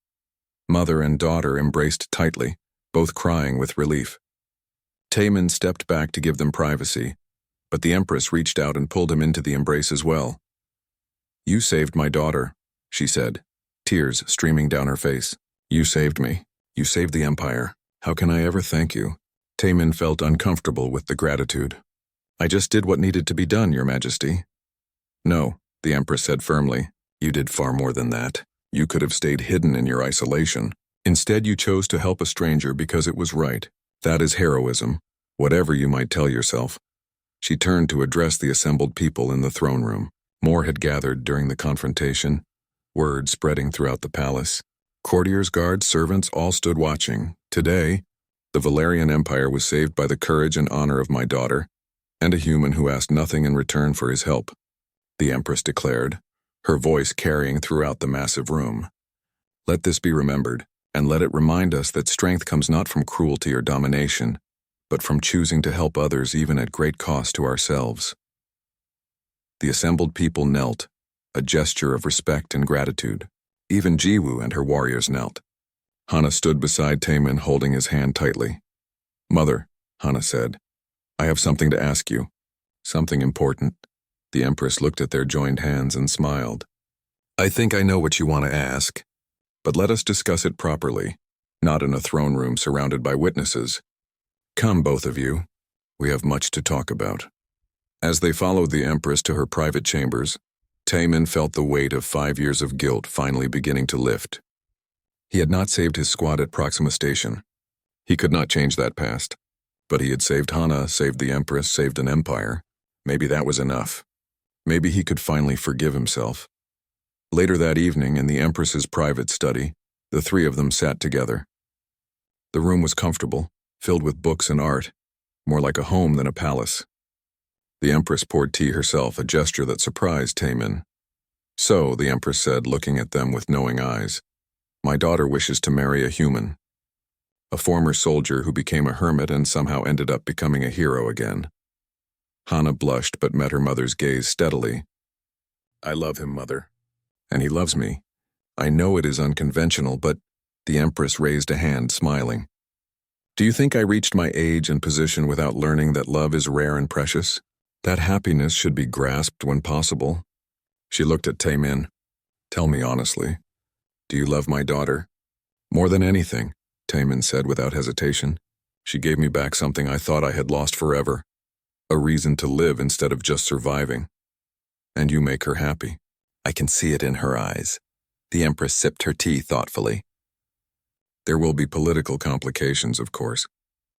S1: Mother and daughter embraced tightly, both crying with relief. Taemin stepped back to give them privacy, but the Empress reached out and pulled him into the embrace as well. You saved my daughter, she said, tears streaming down her face. You saved me. You saved the Empire. How can I ever thank you? Taemin felt uncomfortable with the gratitude. I just did what needed to be done, Your Majesty. No, the Empress said firmly. You did far more than that. You could have stayed hidden in your isolation. Instead, you chose to help a stranger because it was right. That is heroism, whatever you might tell yourself. She turned to address the assembled people in the throne room. More had gathered during the confrontation, word spreading throughout the palace. Courtiers, guards, servants all stood watching. Today, the Valerian Empire was saved by the courage and honor of my daughter, and a human who asked nothing in return for his help, the Empress declared, her voice carrying throughout the massive room. Let this be remembered, and let it remind us that strength comes not from cruelty or domination, but from choosing to help others even at great cost to ourselves. The assembled people knelt, a gesture of respect and gratitude. Even Jiwoo and her warriors knelt. Hana stood beside Taemin, holding his hand tightly. Mother, Hana said, I have something to ask you. Something important. The Empress looked at their joined hands and smiled. I think I know what you want to ask, but let us discuss it properly, not in a throne room surrounded by witnesses. Come, both of you. We have much to talk about. As they followed the Empress to her private chambers, Taemin felt the weight of 5 years of guilt finally beginning to lift. He had not saved his squad at Proxima Station. He could not change that past. But he had saved Hana, saved the Empress, saved an empire. Maybe that was enough. Maybe he could finally forgive himself. Later that evening, in the Empress's private study, the three of them sat together. The room was comfortable, filled with books and art, more like a home than a palace. The Empress poured tea herself, a gesture that surprised Taemin. So, the Empress said, looking at them with knowing eyes, my daughter wishes to marry a human. A former soldier who became a hermit and somehow ended up becoming a hero again. Hana blushed but met her mother's gaze steadily. I love him, Mother. And he loves me. I know it is unconventional, but the Empress raised a hand, smiling. Do you think I reached my age and position without learning that love is rare and precious? That happiness should be grasped when possible. She looked at Taemin. Tell me honestly, do you love my daughter? More than anything, Taemin said without hesitation. She gave me back something I thought I had lost forever. A reason to live instead of just surviving. And you make her happy. I can see it in her eyes. The Empress sipped her tea thoughtfully. There will be political complications, of course.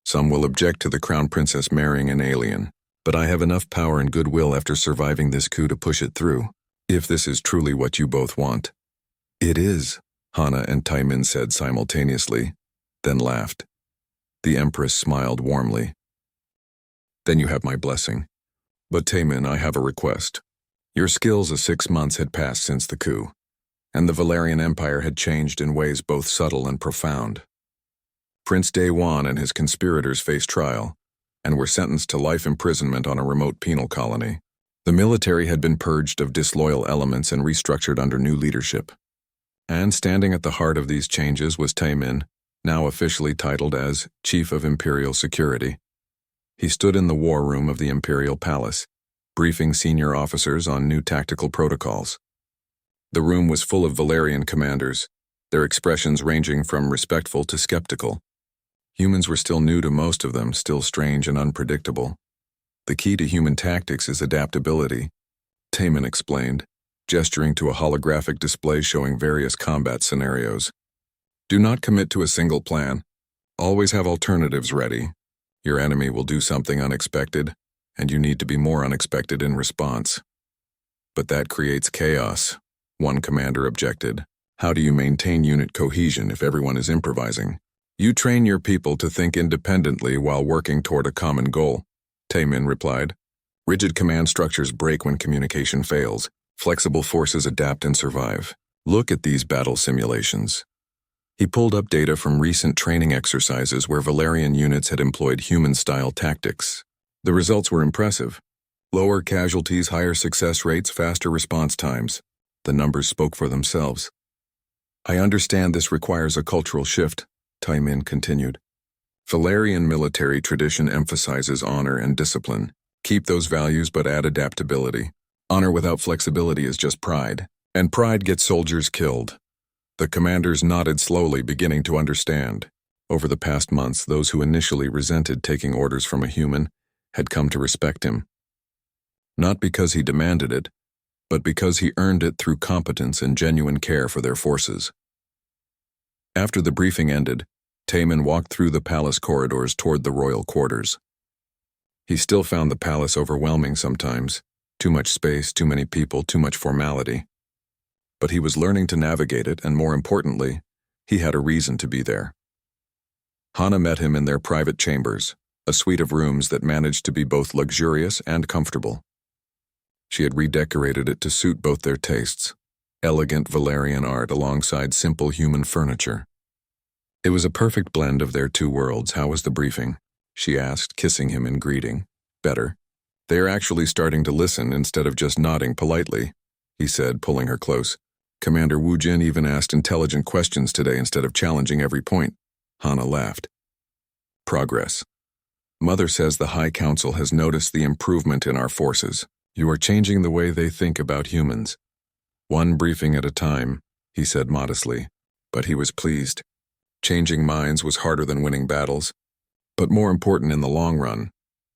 S1: Some will object to the Crown Princess marrying an alien, but I have enough power and goodwill after surviving this coup to push it through, if this is truly what you both want. It is, Hana and Taemin said simultaneously, then laughed. The Empress smiled warmly. Then you have my blessing. But Taemin, I have a request. Your skills of 6 months had passed since the coup, and the Valerian Empire had changed in ways both subtle and profound. Prince Daewon and his conspirators faced trial, and were sentenced to life imprisonment on a remote penal colony. The military had been purged of disloyal elements and restructured under new leadership. And standing at the heart of these changes was Taemin, now officially titled as Chief of Imperial Security. He stood in the war room of the Imperial Palace, briefing senior officers on new tactical protocols. The room was full of Valerian commanders, their expressions ranging from respectful to skeptical. Humans were still new to most of them, still strange and unpredictable. The key to human tactics is adaptability, Taemin explained, gesturing to a holographic display showing various combat scenarios. Do not commit to a single plan. Always have alternatives ready. Your enemy will do something unexpected, and you need to be more unexpected in response. But that creates chaos, one commander objected. How do you maintain unit cohesion if everyone is improvising? You train your people to think independently while working toward a common goal, Taemin replied. Rigid command structures break when communication fails. Flexible forces adapt and survive. Look at these battle simulations. He pulled up data from recent training exercises where Valerian units had employed human-style tactics. The results were impressive. Lower casualties, higher success rates, faster response times. The numbers spoke for themselves. I understand this requires a cultural shift, Taimin continued. Valerian military tradition emphasizes honor and discipline. Keep those values but add adaptability. Honor without flexibility is just pride, and pride gets soldiers killed. The commanders nodded slowly, beginning to understand. Over the past months, those who initially resented taking orders from a human had come to respect him. Not because he demanded it, but because he earned it through competence and genuine care for their forces. After the briefing ended, Taimin walked through the palace corridors toward the royal quarters. He still found the palace overwhelming sometimes. Too much space, too many people, too much formality. But he was learning to navigate it, and more importantly, he had a reason to be there. Hana met him in their private chambers, a suite of rooms that managed to be both luxurious and comfortable. She had redecorated it to suit both their tastes, elegant Valerian art alongside simple human furniture. It was a perfect blend of their two worlds. How was the briefing? She asked, kissing him in greeting. Better. They are actually starting to listen instead of just nodding politely, he said, pulling her close. Commander Wu Jin even asked intelligent questions today instead of challenging every point. Hana laughed. Progress. Mother says the High Council has noticed the improvement in our forces. You are changing the way they think about humans. One briefing at a time, he said modestly, but he was pleased. Changing minds was harder than winning battles, but more important in the long run.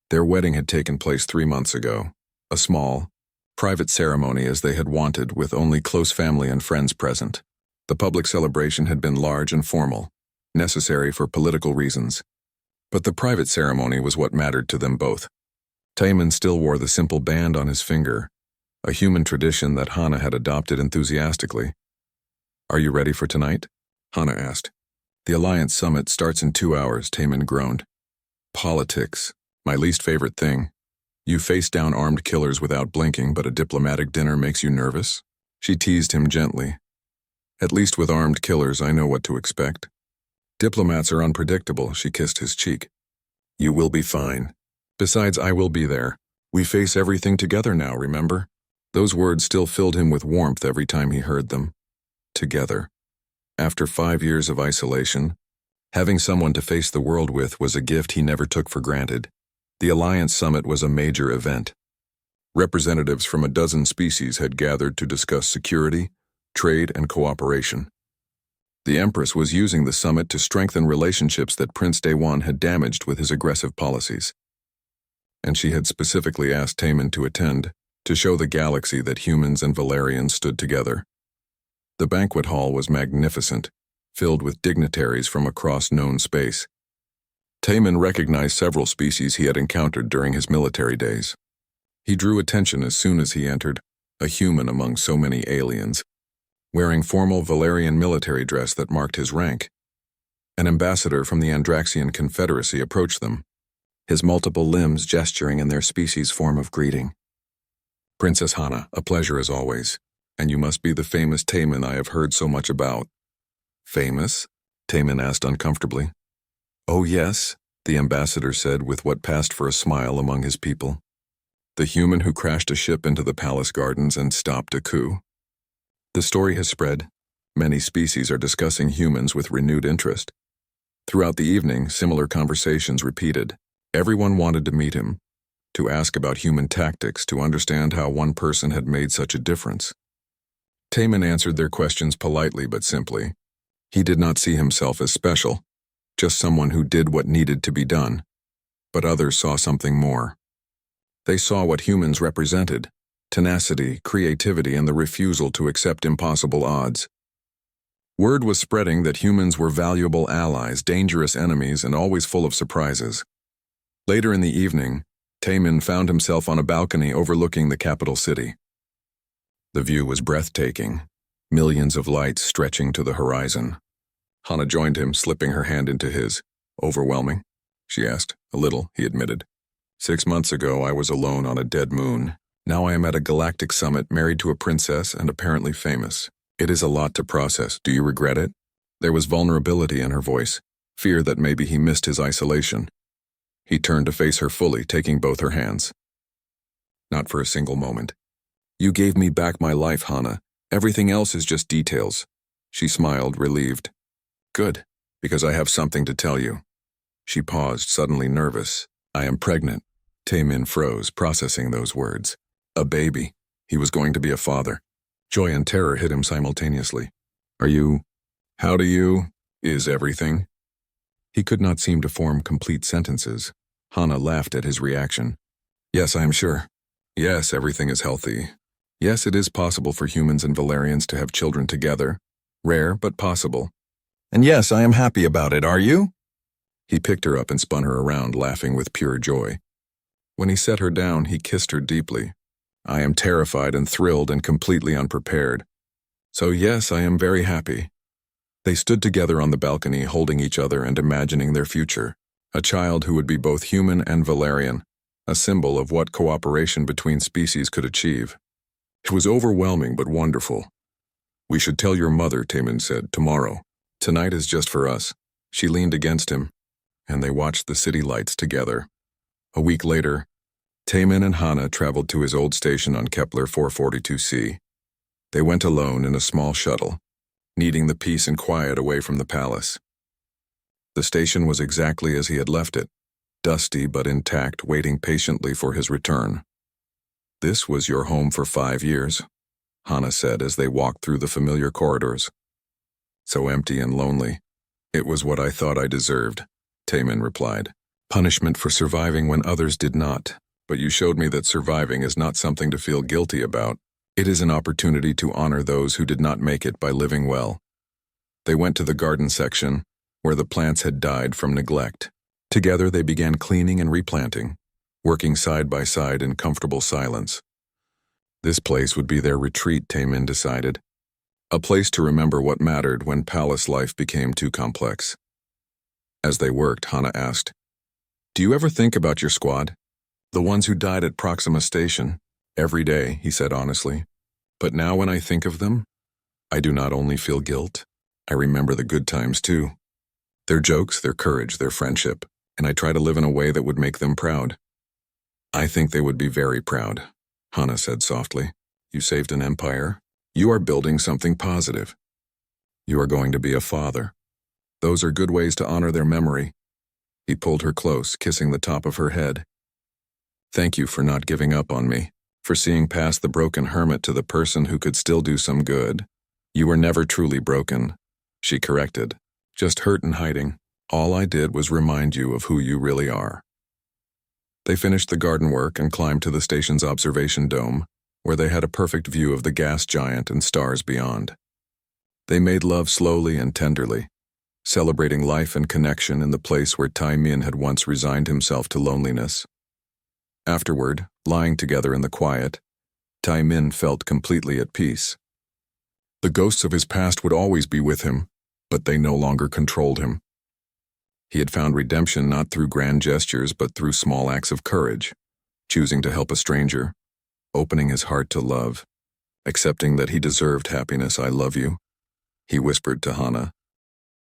S1: Their wedding had taken place 3 months ago, a small, private ceremony as they had wanted, with only close family and friends present. The public celebration had been large and formal, necessary for political reasons, but the private ceremony was what mattered to them both. Taimin still wore the simple band on his finger, a human tradition that Hana had adopted enthusiastically. Are you ready for tonight? Hana asked. The Alliance Summit starts in 2 hours, Taimin groaned. Politics. My least favorite thing. You face down armed killers without blinking, but a diplomatic dinner makes you nervous? She teased him gently. At least with armed killers, I know what to expect. Diplomats are unpredictable, she kissed his cheek. You will be fine. Besides, I will be there. We face everything together now, remember? Those words still filled him with warmth every time he heard them. Together. After 5 years of isolation, having someone to face the world with was a gift he never took for granted. The Alliance Summit was a major event. Representatives from a dozen species had gathered to discuss security, trade, and cooperation. The Empress was using the summit to strengthen relationships that Prince Daewon had damaged with his aggressive policies. And she had specifically asked Taimin to attend, to show the galaxy that humans and Valerians stood together. The banquet hall was magnificent, filled with dignitaries from across known space. Taimin recognized several species he had encountered during his military days. He drew attention as soon as he entered, a human among so many aliens, wearing formal Valerian military dress that marked his rank. An ambassador from the Andraxian Confederacy approached them, his multiple limbs gesturing in their species' form of greeting. Princess Hana, a pleasure as always, and you must be the famous Taimin I have heard so much about. Famous? Taimin asked uncomfortably. Oh yes, the ambassador said with what passed for a smile among his people. The human who crashed a ship into the palace gardens and stopped a coup. The story has spread. Many species are discussing humans with renewed interest. Throughout the evening, similar conversations repeated. Everyone wanted to meet him, to ask about human tactics, to understand how one person had made such a difference. Taimin answered their questions politely but simply. He did not see himself as special, just someone who did what needed to be done. But others saw something more. They saw what humans represented: tenacity, creativity, and the refusal to accept impossible odds. Word was spreading that humans were valuable allies, dangerous enemies, and always full of surprises. Later in the evening, Taimin found himself on a balcony overlooking the capital city. The view was breathtaking, millions of lights stretching to the horizon. Hana joined him, slipping her hand into his. Overwhelming? She asked. A little, he admitted. 6 months ago, I was alone on a dead moon. Now I am at a galactic summit, married to a princess and apparently famous. It is a lot to process. Do you regret it? There was vulnerability in her voice, fear that maybe he missed his isolation. He turned to face her fully, taking both her hands. Not for a single moment. You gave me back my life, Hana. Everything else is just details. She smiled, relieved. Good, because I have something to tell you. She paused, suddenly nervous. I am pregnant. Taemin froze, processing those words. A baby. He was going to be a father. Joy and terror hit him simultaneously. How do you? Is everything? He could not seem to form complete sentences. Hana laughed at his reaction. Yes, I am sure. Yes, everything is healthy. Yes, it is possible for humans and Valerians to have children together. Rare, but possible. And yes, I am happy about it, are you? He picked her up and spun her around, laughing with pure joy. When he set her down, he kissed her deeply. I am terrified and thrilled and completely unprepared. So yes, I am very happy. They stood together on the balcony, holding each other and imagining their future. A child who would be both human and Valerian, a symbol of what cooperation between species could achieve. It was overwhelming but wonderful. We should tell your mother, Taemin said, tomorrow. Tonight is just for us. She leaned against him, and they watched the city lights together. A week later, Taemin and Hana traveled to his old station on Kepler 442c. They went alone in a small shuttle, needing the peace and quiet away from the palace. The station was exactly as he had left it, dusty but intact, waiting patiently for his return. This was your home for 5 years, Hana said as they walked through the familiar corridors. So empty and lonely. It was what I thought I deserved, Taemin replied. Punishment for surviving when others did not. But you showed me that surviving is not something to feel guilty about. It is an opportunity to honor those who did not make it by living well. They went to the garden section, where the plants had died from neglect. Together they began cleaning and replanting, working side by side in comfortable silence. This place would be their retreat, Taemin decided. A place to remember what mattered when palace life became too complex. As they worked, Hana asked, Do you ever think about your squad? The ones who died at Proxima Station? Every day, he said honestly. But now when I think of them, I do not only feel guilt, I remember the good times too. Their jokes, their courage, their friendship, and I try to live in a way that would make them proud. I think they would be very proud, Hana said softly. You saved an empire. You are building something positive. You are going to be a father. Those are good ways to honor their memory. He pulled her close, kissing the top of her head. Thank you for not giving up on me, for seeing past the broken hermit to the person who could still do some good. You were never truly broken, she corrected, just hurt and hiding. All I did was remind you of who you really are. They finished the garden work and climbed to the station's observation dome, where they had a perfect view of the gas giant and stars beyond. They made love slowly and tenderly, celebrating life and connection in the place where Taemin had once resigned himself to loneliness. Afterward, lying together in the quiet, Taemin felt completely at peace. The ghosts of his past would always be with him, but they no longer controlled him. He had found redemption not through grand gestures but through small acts of courage, choosing to help a stranger, opening his heart to love, accepting that he deserved happiness. I love you, he whispered to Hana,